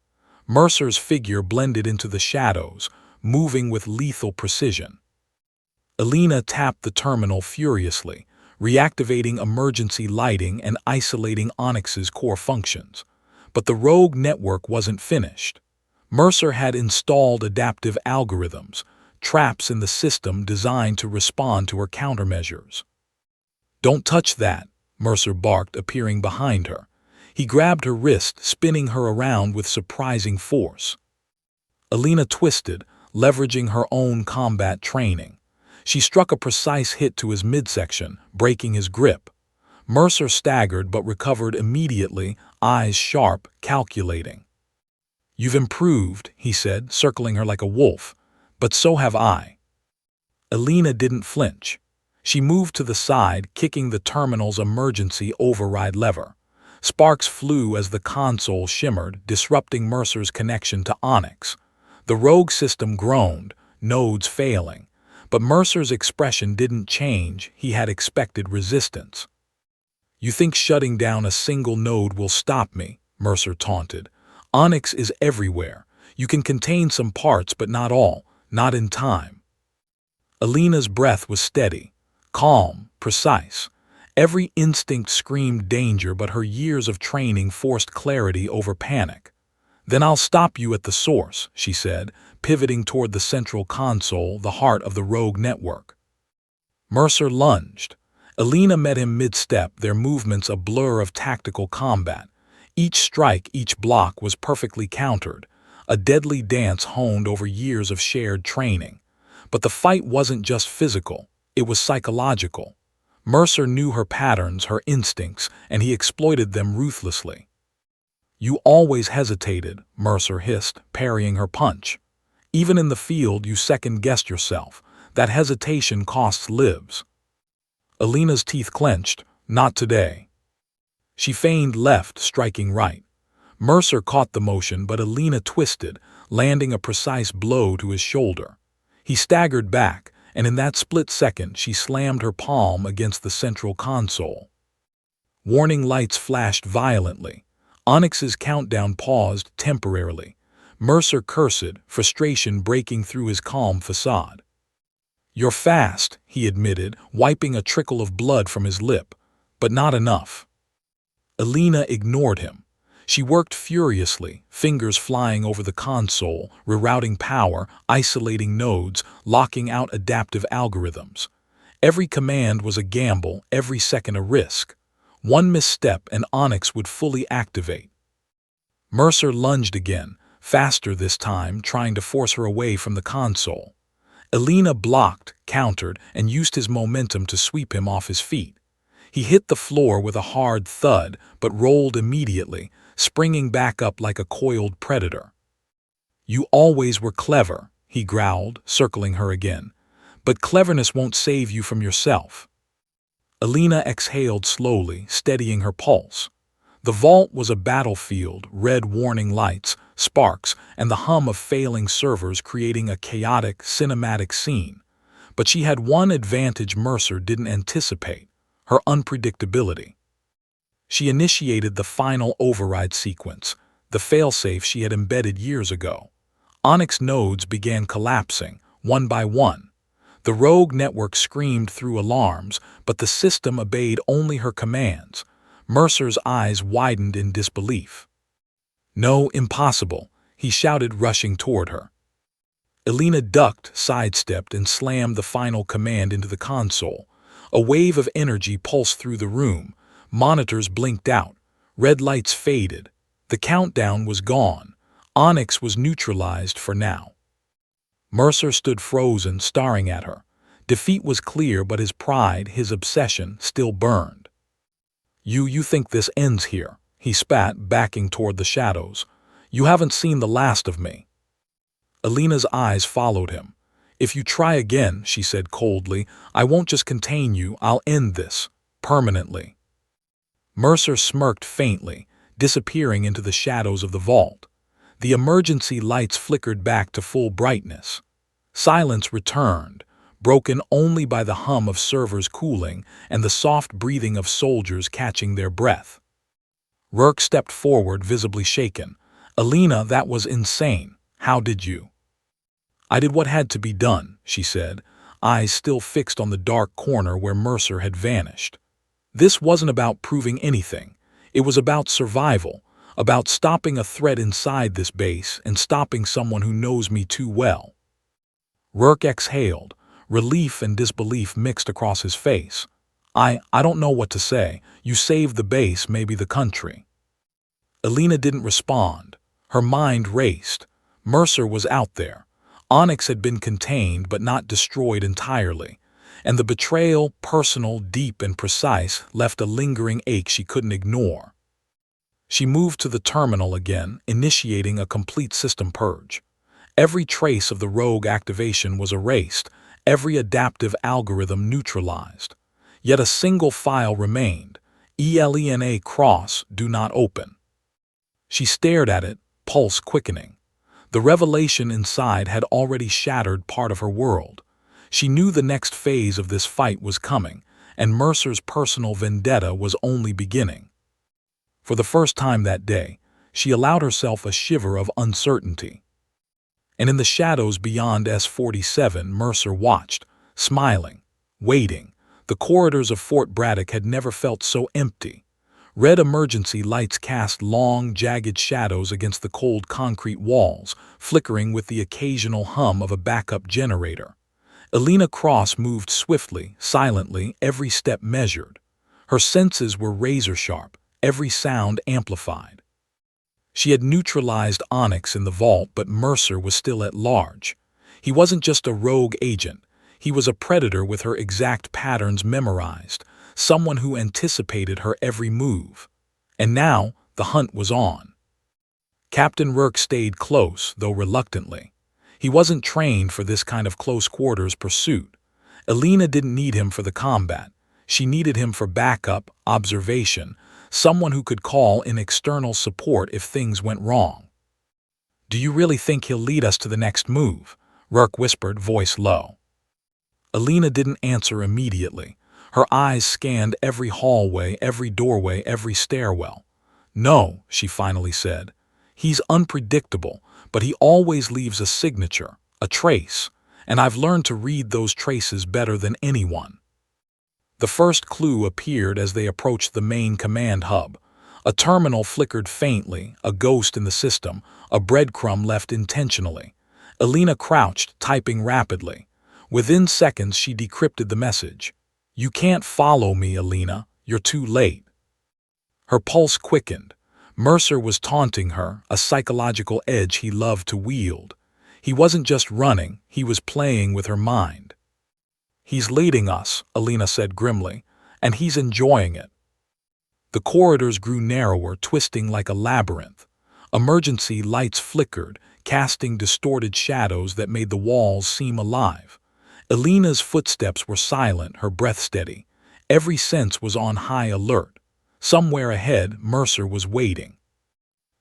Mercer's figure blended into the shadows, moving with lethal precision. Alina tapped the terminal furiously, reactivating emergency lighting and isolating Onyx's core functions. But the rogue network wasn't finished. Mercer had installed adaptive algorithms, traps in the system designed to respond to her countermeasures. "Don't touch that," Mercer barked, appearing behind her. He grabbed her wrist, spinning her around with surprising force. Alina twisted, leveraging her own combat training. She struck a precise hit to his midsection, breaking his grip. Mercer staggered but recovered immediately, eyes sharp, calculating. "You've improved," he said, circling her like a wolf, "but so have I." Alina didn't flinch. She moved to the side, kicking the terminal's emergency override lever. Sparks flew as the console shimmered, disrupting Mercer's connection to Onyx. The rogue system groaned, nodes failing. But Mercer's expression didn't change. He had expected resistance. "You think shutting down a single node will stop me?" Mercer taunted. "Onyx is everywhere. You can contain some parts, but not all, not in time." Alina's breath was steady, calm, precise. Every instinct screamed danger, but her years of training forced clarity over panic. "Then I'll stop you at the source," she said, pivoting toward the central console, the heart of the rogue network. Mercer lunged. Alina met him mid-step, their movements a blur of tactical combat. Each strike, each block was perfectly countered, a deadly dance honed over years of shared training. But the fight wasn't just physical, it was psychological. Mercer knew her patterns, her instincts, and he exploited them ruthlessly. "You always hesitated," Mercer hissed, parrying her punch. "Even in the field, you second-guessed yourself. That hesitation costs lives." Alina's teeth clenched. "Not today." She feigned left, striking right. Mercer caught the motion, but Alina twisted, landing a precise blow to his shoulder. He staggered back, and in that split second she slammed her palm against the central console. Warning lights flashed violently. Onyx's countdown paused temporarily. Mercer cursed, frustration breaking through his calm facade. "You're fast," he admitted, wiping a trickle of blood from his lip, "but not enough." Alina ignored him. She worked furiously, fingers flying over the console, rerouting power, isolating nodes, locking out adaptive algorithms. Every command was a gamble, every second a risk. One misstep and Onyx would fully activate. Mercer lunged again, faster this time, trying to force her away from the console. Alina blocked, countered, and used his momentum to sweep him off his feet. He hit the floor with a hard thud, but rolled immediately, springing back up like a coiled predator. "You always were clever," he growled, circling her again. "But cleverness won't save you from yourself." Alina exhaled slowly, steadying her pulse. The vault was a battlefield, red warning lights, sparks, and the hum of failing servers creating a chaotic, cinematic scene. But she had one advantage Mercer didn't anticipate: her unpredictability. She initiated the final override sequence, the failsafe she had embedded years ago. Onyx nodes began collapsing, one by one. The rogue network screamed through alarms, but the system obeyed only her commands. Mercer's eyes widened in disbelief. "No, impossible," he shouted, rushing toward her. Elena ducked, sidestepped, and slammed the final command into the console. A wave of energy pulsed through the room. Monitors blinked out. Red lights faded. The countdown was gone. Onyx was neutralized for now. Mercer stood frozen, staring at her. Defeat was clear, but his pride, his obsession, still burned. You think this ends here?" he spat, backing toward the shadows. "You haven't seen the last of me." Elena's eyes followed him. "If you try again," she said coldly, "I won't just contain you, I'll end this. Permanently." Mercer smirked faintly, disappearing into the shadows of the vault. The emergency lights flickered back to full brightness. Silence returned, broken only by the hum of servers cooling and the soft breathing of soldiers catching their breath. Rourke stepped forward, visibly shaken. "Elena, that was insane. How did you?" "I did what had to be done," she said, eyes still fixed on the dark corner where Mercer had vanished. "This wasn't about proving anything. It was about survival, about stopping a threat inside this base and stopping someone who knows me too well." Rourke exhaled. Relief and disbelief mixed across his face. I don't know what to say. You saved the base, maybe the country." Elena didn't respond. Her mind raced. Mercer was out there. Onyx had been contained but not destroyed entirely. And the betrayal, personal, deep, and precise, left a lingering ache she couldn't ignore. She moved to the terminal again, initiating a complete system purge. Every trace of the rogue activation was erased, every adaptive algorithm neutralized. Yet a single file remained: ELENA cross, do not open. She stared at it, pulse quickening. The revelation inside had already shattered part of her world. She knew the next phase of this fight was coming, and Mercer's personal vendetta was only beginning. For the first time that day, she allowed herself a shiver of uncertainty. And in the shadows beyond S-47, Mercer watched, smiling, waiting. The corridors of Fort Braddock had never felt so empty. Red emergency lights cast long, jagged shadows against the cold concrete walls, flickering with the occasional hum of a backup generator. Elena Cross moved swiftly, silently, every step measured. Her senses were razor-sharp, every sound amplified. She had neutralized Onyx in the vault, but Mercer was still at large. He wasn't just a rogue agent. He was a predator with her exact patterns memorized, someone who anticipated her every move. And now, the hunt was on. Captain Rourke stayed close, though reluctantly. He wasn't trained for this kind of close-quarters pursuit. Elena didn't need him for the combat. She needed him for backup, observation, someone who could call in external support if things went wrong. "Do you really think he'll lead us to the next move?" Rourke whispered, voice low. Elena didn't answer immediately. Her eyes scanned every hallway, every doorway, every stairwell. "No," she finally said. "He's unpredictable, but he always leaves a signature, a trace, and I've learned to read those traces better than anyone." The first clue appeared as they approached the main command hub. A terminal flickered faintly, a ghost in the system, a breadcrumb left intentionally. Elena crouched, typing rapidly. Within seconds, she decrypted the message. "You can't follow me, Elena. You're too late." Her pulse quickened. Mercer was taunting her, a psychological edge he loved to wield. He wasn't just running, he was playing with her mind. "He's leading us," Elena said grimly, "and he's enjoying it." The corridors grew narrower, twisting like a labyrinth. Emergency lights flickered, casting distorted shadows that made the walls seem alive. Elena's footsteps were silent, her breath steady. Every sense was on high alert. Somewhere ahead, Mercer was waiting.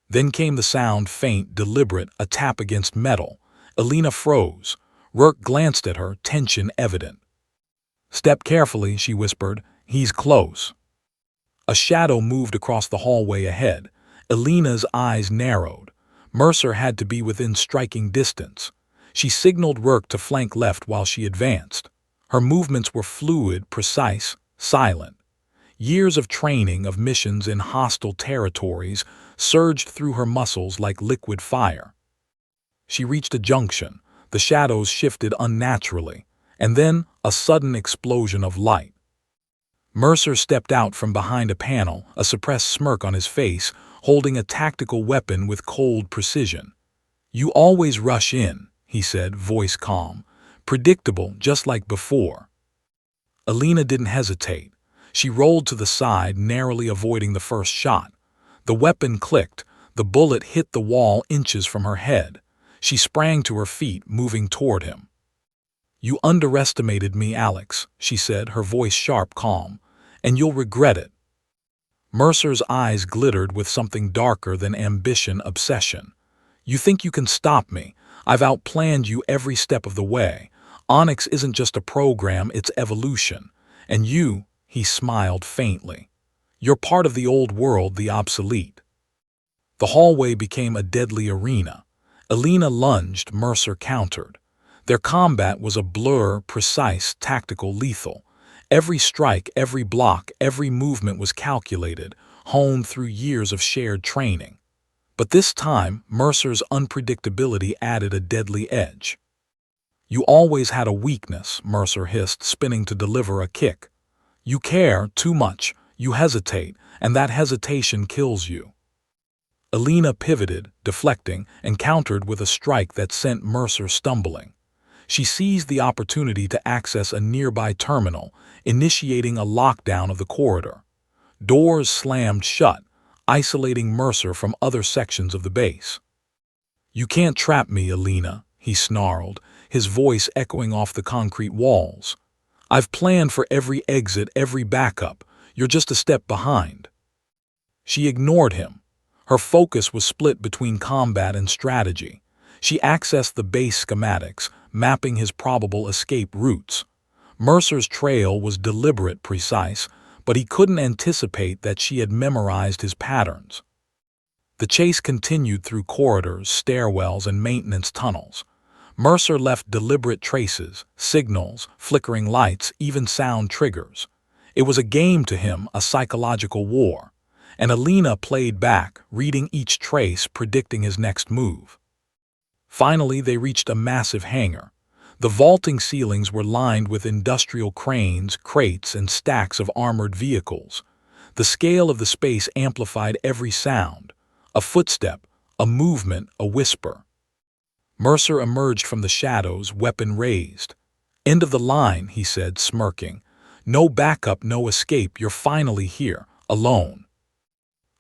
Then came the sound, faint, deliberate, a tap against metal. Elena froze. Rourke glanced at her, tension evident. "Step carefully," she whispered. "He's close." A shadow moved across the hallway ahead. Elena's eyes narrowed. Mercer had to be within striking distance. She signaled Rourke to flank left while she advanced. Her movements were fluid, precise, silent. Years of training, of missions in hostile territories, surged through her muscles like liquid fire. She reached a junction. The shadows shifted unnaturally, and then a sudden explosion of light. Mercer stepped out from behind a panel, a suppressed smirk on his face, holding a tactical weapon with cold precision. "You always rush in," he said, voice calm. "Predictable, just like before." Alina didn't hesitate. She rolled to the side, narrowly avoiding the first shot. The weapon clicked. The bullet hit the wall inches from her head. She sprang to her feet, moving toward him. "You underestimated me, Alex," she said, her voice sharp, calm. "And you'll regret it." Mercer's eyes glittered with something darker than ambition, obsession. "You think you can stop me? I've outplanned you every step of the way. Onyx isn't just a program, it's evolution. And you," he smiled faintly, "you're part of the old world, the obsolete." The hallway became a deadly arena. Alina lunged, Mercer countered. Their combat was a blur, precise, tactical, lethal. Every strike, every block, every movement was calculated, honed through years of shared training. But this time, Mercer's unpredictability added a deadly edge. "You always had a weakness," Mercer hissed, spinning to deliver a kick. "You care too much, you hesitate, and that hesitation kills you." Alina pivoted, deflecting, and countered with a strike that sent Mercer stumbling. She seized the opportunity to access a nearby terminal, initiating a lockdown of the corridor. Doors slammed shut, isolating Mercer from other sections of the base. "You can't trap me, Alina," he snarled, his voice echoing off the concrete walls. "I've planned for every exit, every backup. You're just a step behind." She ignored him. Her focus was split between combat and strategy. She accessed the base schematics, mapping his probable escape routes. Mercer's trail was deliberate, precise, but he couldn't anticipate that she had memorized his patterns. The chase continued through corridors, stairwells, and maintenance tunnels. Mercer left deliberate traces, signals, flickering lights, even sound triggers. It was a game to him, a psychological war. And Alina played back, reading each trace, predicting his next move. Finally, they reached a massive hangar. The vaulting ceilings were lined with industrial cranes, crates, and stacks of armored vehicles. The scale of the space amplified every sound. A footstep, a movement, a whisper. Mercer emerged from the shadows, weapon raised. "End of the line," he said, smirking. "No backup, no escape, you're finally here, alone."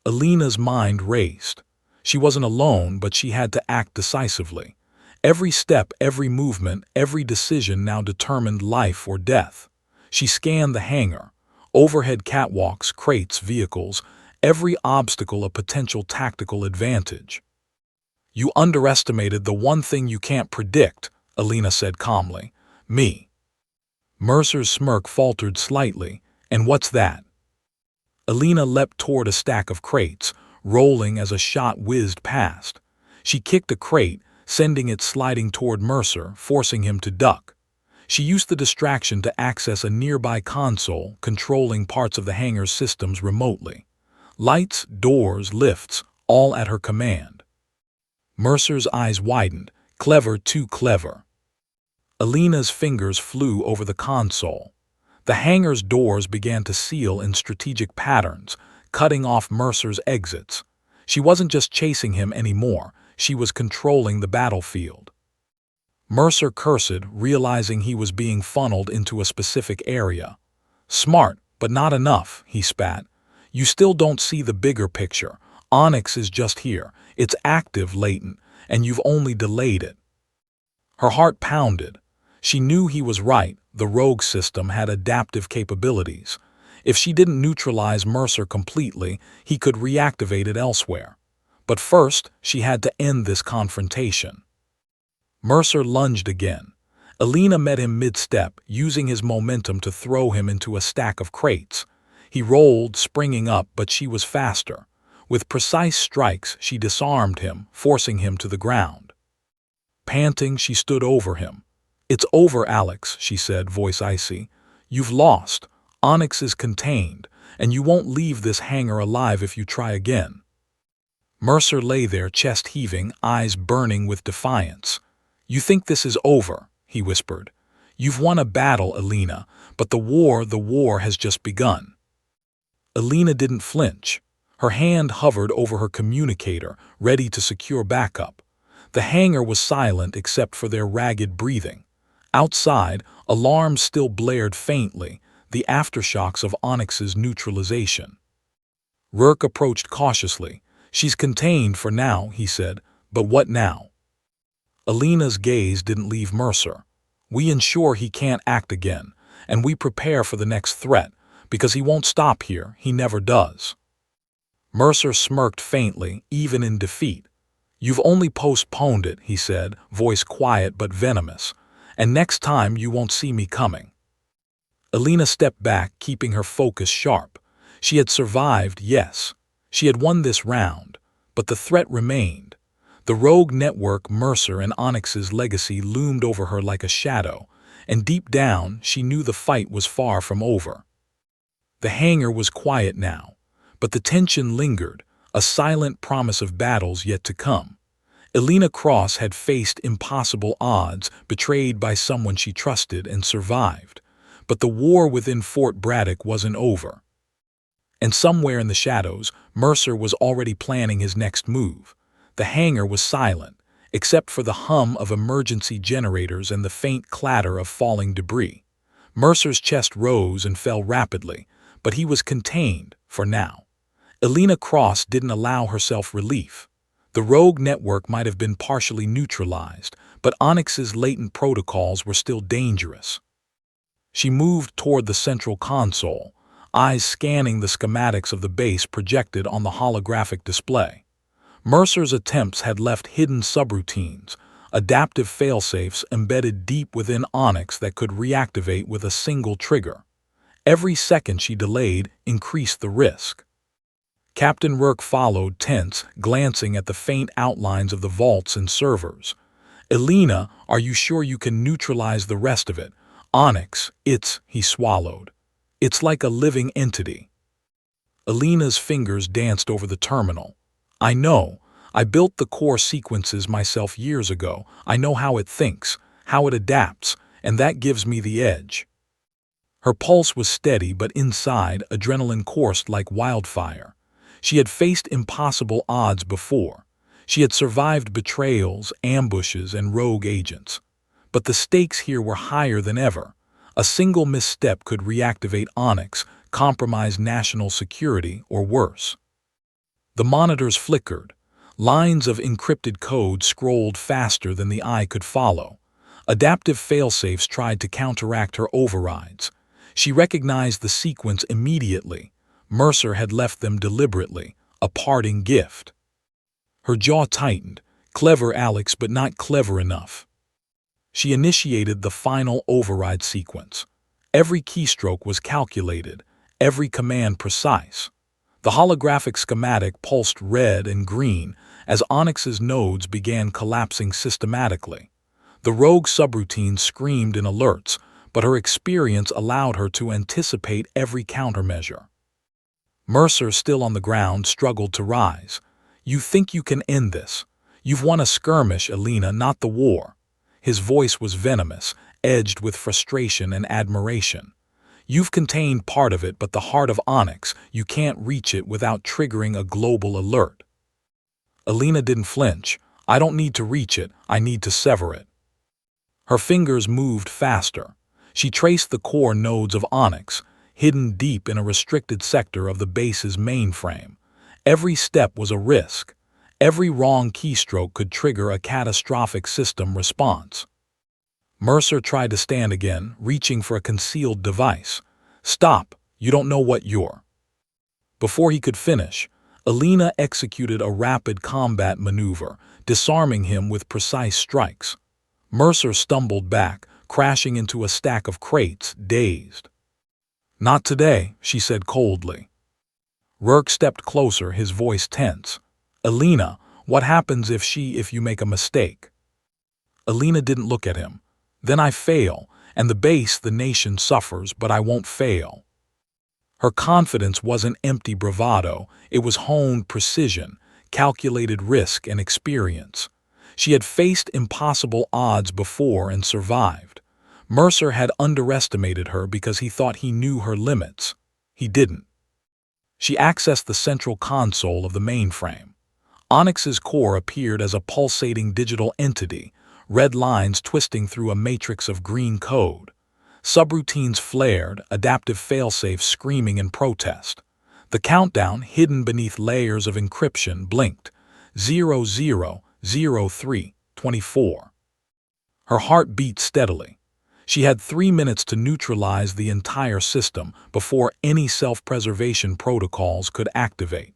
Alina's mind raced. She wasn't alone, but she had to act decisively. Every step, every movement, every decision now determined life or death. She scanned the hangar. Overhead catwalks, crates, vehicles, every obstacle a potential tactical advantage. "You underestimated the one thing you can't predict," Alina said calmly. "Me." Mercer's smirk faltered slightly. "And what's that?" Alina leapt toward a stack of crates, rolling as a shot whizzed past. She kicked a crate, sending it sliding toward Mercer, forcing him to duck. She used the distraction to access a nearby console, controlling parts of the hangar's systems remotely. Lights, doors, lifts, all at her command. Mercer's eyes widened. Clever, too clever. Alina's fingers flew over the console. The hangar's doors began to seal in strategic patterns, cutting off Mercer's exits. She wasn't just chasing him anymore, she was controlling the battlefield. Mercer cursed, realizing he was being funneled into a specific area. "Smart, but not enough," he spat. "You still don't see the bigger picture. Onyx is just here. It's active, latent, and you've only delayed it." Her heart pounded. She knew he was right. The rogue system had adaptive capabilities. If she didn't neutralize Mercer completely, he could reactivate it elsewhere. But first, she had to end this confrontation. Mercer lunged again. Alina met him mid-step, using his momentum to throw him into a stack of crates. He rolled, springing up, but she was faster. With precise strikes, she disarmed him, forcing him to the ground. Panting, she stood over him. "It's over, Alex," she said, voice icy. "You've lost. Onyx is contained, and you won't leave this hangar alive if you try again." Mercer lay there, chest heaving, eyes burning with defiance. "You think this is over," he whispered. "You've won a battle, Alina, but the war has just begun." Alina didn't flinch. Her hand hovered over her communicator, ready to secure backup. The hangar was silent except for their ragged breathing. Outside, alarms still blared faintly, the aftershocks of Onyx's neutralization. Rourke approached cautiously. "She's contained for now," he said, "but what now?" Alina's gaze didn't leave Mercer. "We ensure he can't act again, and we prepare for the next threat, because he won't stop here, he never does." Mercer smirked faintly, even in defeat. "You've only postponed it," he said, voice quiet but venomous, "and next time you won't see me coming." Alina stepped back, keeping her focus sharp. She had survived, yes. She had won this round, but the threat remained. The rogue network, Mercer and Onyx's legacy, loomed over her like a shadow, and deep down she knew the fight was far from over. The hangar was quiet now, but the tension lingered, a silent promise of battles yet to come. Alina Cross had faced impossible odds, betrayed by someone she trusted, and survived. But the war within Fort Braddock wasn't over. And somewhere in the shadows, Mercer was already planning his next move. The hangar was silent, except for the hum of emergency generators and the faint clatter of falling debris. Mercer's chest rose and fell rapidly, but he was contained, for now. Alina Cross didn't allow herself relief. The rogue network might have been partially neutralized, but Onyx's latent protocols were still dangerous. She moved toward the central console, eyes scanning the schematics of the base projected on the holographic display. Mercer's attempts had left hidden subroutines, adaptive failsafes embedded deep within Onyx that could reactivate with a single trigger. Every second she delayed increased the risk. Captain Rourke followed, tense, glancing at the faint outlines of the vaults and servers. "Alina, are you sure you can neutralize the rest of it? Onyx, he swallowed. "It's like a living entity." Alina's fingers danced over the terminal. "I know. I built the core sequences myself years ago. I know how it thinks, how it adapts, and that gives me the edge." Her pulse was steady, but inside, adrenaline coursed like wildfire. She had faced impossible odds before. She had survived betrayals, ambushes, and rogue agents. But the stakes here were higher than ever. A single misstep could reactivate Onyx, compromise national security, or worse. The monitors flickered. Lines of encrypted code scrolled faster than the eye could follow. Adaptive failsafes tried to counteract her overrides. She recognized the sequence immediately. Mercer had left them deliberately, a parting gift. Her jaw tightened. Clever, Alex, but not clever enough. She initiated the final override sequence. Every keystroke was calculated, every command precise. The holographic schematic pulsed red and green as Onyx's nodes began collapsing systematically. The rogue subroutine screamed in alerts, but her experience allowed her to anticipate every countermeasure. Mercer, still on the ground, struggled to rise. "You think you can end this? You've won a skirmish, Alina, not the war." His voice was venomous, edged with frustration and admiration. "You've contained part of it, but the heart of Onyx, you can't reach it without triggering a global alert." Alina didn't flinch. "I don't need to reach it, I need to sever it." Her fingers moved faster. She traced the core nodes of Onyx, hidden deep in a restricted sector of the base's mainframe. Every step was a risk. Every wrong keystroke could trigger a catastrophic system response. Mercer tried to stand again, reaching for a concealed device. "Stop, you don't know what you're." Before he could finish, Alina executed a rapid combat maneuver, disarming him with precise strikes. Mercer stumbled back, crashing into a stack of crates, dazed. "Not today," she said coldly. Rourke stepped closer, his voice tense. "Alina, what happens if you make a mistake?" Alina didn't look at him. Then I fail, and the base, the nation suffers, but I won't fail. Her confidence wasn't empty bravado, it was honed precision, calculated risk and experience. She had faced impossible odds before and survived. Mercer had underestimated her because he thought he knew her limits. He didn't. She accessed the central console of the mainframe. Onyx's core appeared as a pulsating digital entity, red lines twisting through a matrix of green code. Subroutines flared, adaptive failsafes screaming in protest. The countdown, hidden beneath layers of encryption, blinked. 000324. Her heart beat steadily. She had 3 minutes to neutralize the entire system before any self-preservation protocols could activate.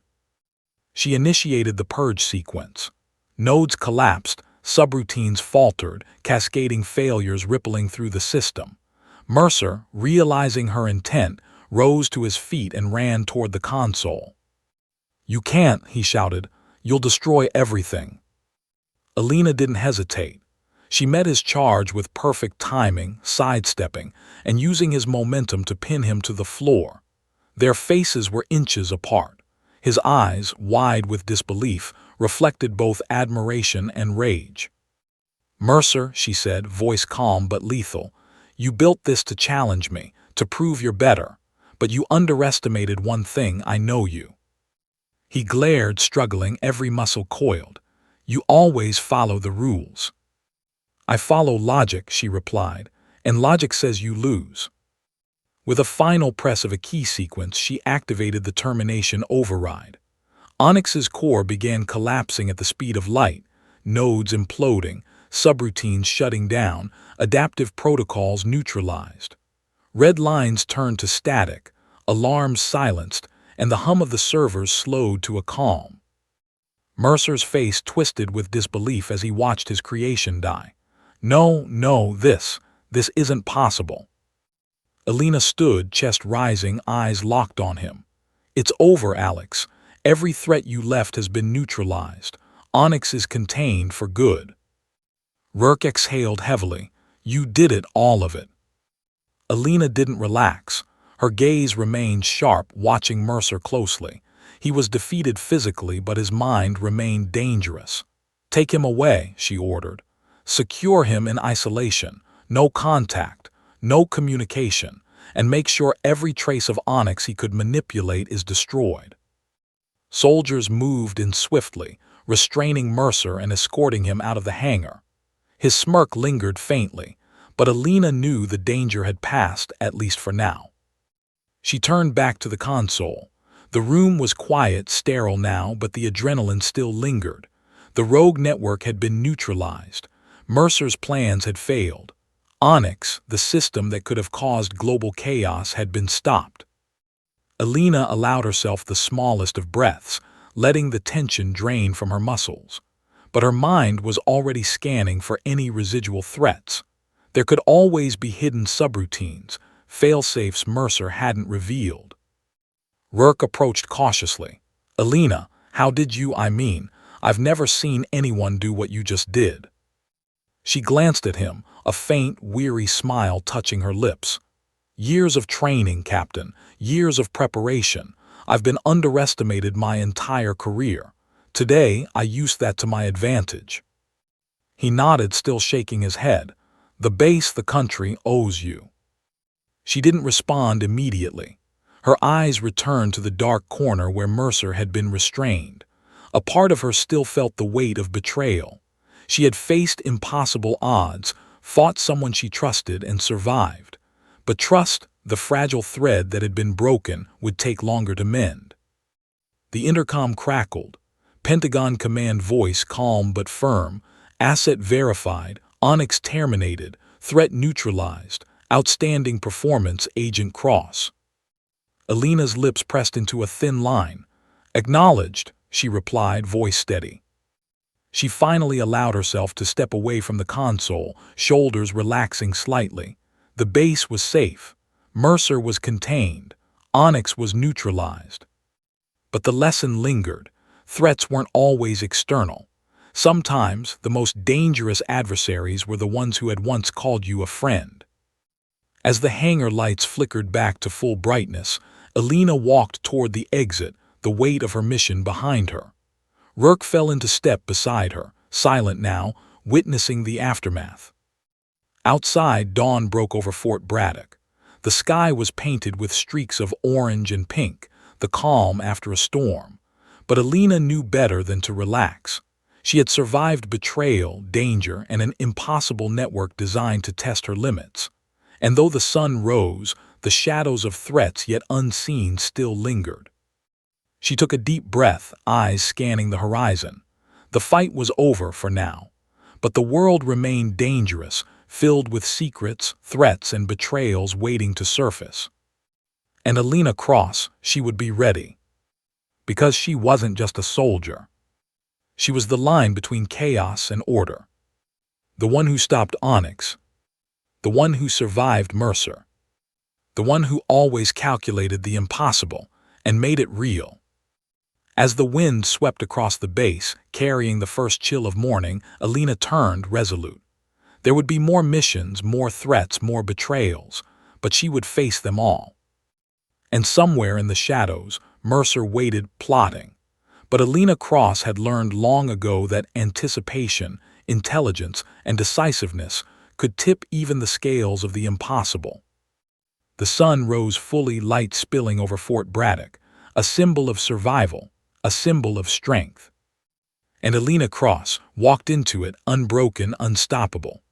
She initiated the purge sequence. Nodes collapsed, subroutines faltered, cascading failures rippling through the system. Mercer, realizing her intent, rose to his feet and ran toward the console. "You can't," he shouted. "You'll destroy everything." Alina didn't hesitate. She met his charge with perfect timing, sidestepping, and using his momentum to pin him to the floor. Their faces were inches apart. His eyes, wide with disbelief, reflected both admiration and rage. "Mercer," she said, voice calm but lethal, "you built this to challenge me, to prove you're better, but you underestimated one thing. I know you." He glared, struggling, every muscle coiled. "You always follow the rules." "I follow logic," she replied, "and logic says you lose." With a final press of a key sequence, she activated the termination override. Onyx's core began collapsing at the speed of light, nodes imploding, subroutines shutting down, adaptive protocols neutralized. Red lines turned to static, alarms silenced, and the hum of the servers slowed to a calm. Mercer's face twisted with disbelief as he watched his creation die. No, this isn't possible." Alina stood, chest rising, eyes locked on him. "It's over, Alex. Every threat you left has been neutralized. Onyx is contained for good." Rourke exhaled heavily. "You did it, all of it." Alina didn't relax. Her gaze remained sharp, watching Mercer closely. He was defeated physically, but his mind remained dangerous. "Take him away," she ordered. "Secure him in isolation, no contact, no communication, and make sure every trace of Onyx he could manipulate is destroyed." Soldiers moved in swiftly, restraining Mercer and escorting him out of the hangar. His smirk lingered faintly, but Alina knew the danger had passed, at least for now. She turned back to the console. The room was quiet, sterile now, but the adrenaline still lingered. The rogue network had been neutralized. Mercer's plans had failed. Onyx, the system that could have caused global chaos, had been stopped. Alina allowed herself the smallest of breaths, letting the tension drain from her muscles. But her mind was already scanning for any residual threats. There could always be hidden subroutines, failsafes Mercer hadn't revealed. Rourke approached cautiously. "Alina, how did you, I've never seen anyone do what you just did." She glanced at him, a faint, weary smile touching her lips. "Years of training, Captain, years of preparation. I've been underestimated my entire career. Today, I used that to my advantage." He nodded, still shaking his head. "The base, the country, owes you." She didn't respond immediately. Her eyes returned to the dark corner where Mercer had been restrained. A part of her still felt the weight of betrayal. She had faced impossible odds, fought someone she trusted, and survived. But trust, the fragile thread that had been broken, would take longer to mend. The intercom crackled. Pentagon command voice, calm but firm. "Asset verified, Onyx terminated, threat neutralized, outstanding performance, Agent Cross." Alina's lips pressed into a thin line. "Acknowledged," she replied, voice steady. She finally allowed herself to step away from the console, shoulders relaxing slightly. The base was safe. Mercer was contained. Onyx was neutralized. But the lesson lingered. Threats weren't always external. Sometimes, the most dangerous adversaries were the ones who had once called you a friend. As the hangar lights flickered back to full brightness, Alina walked toward the exit, the weight of her mission behind her. Rourke fell into step beside her, silent now, witnessing the aftermath. Outside, dawn broke over Fort Braddock. The sky was painted with streaks of orange and pink, the calm after a storm. But Alina knew better than to relax. She had survived betrayal, danger, and an impossible network designed to test her limits. And though the sun rose, the shadows of threats yet unseen still lingered. She took a deep breath, eyes scanning the horizon. The fight was over for now. But the world remained dangerous, filled with secrets, threats, and betrayals waiting to surface. And Alina Cross, she would be ready. Because she wasn't just a soldier. She was the line between chaos and order. The one who stopped Onyx. The one who survived Mercer. The one who always calculated the impossible and made it real. As the wind swept across the base, carrying the first chill of morning, Alina turned resolute. There would be more missions, more threats, more betrayals, but she would face them all. And somewhere in the shadows, Mercer waited, plotting. But Alina Cross had learned long ago that anticipation, intelligence, and decisiveness could tip even the scales of the impossible. The sun rose fully, light spilling over Fort Braddock, a symbol of survival, a symbol of strength. And Alina Cross walked into it unbroken, unstoppable.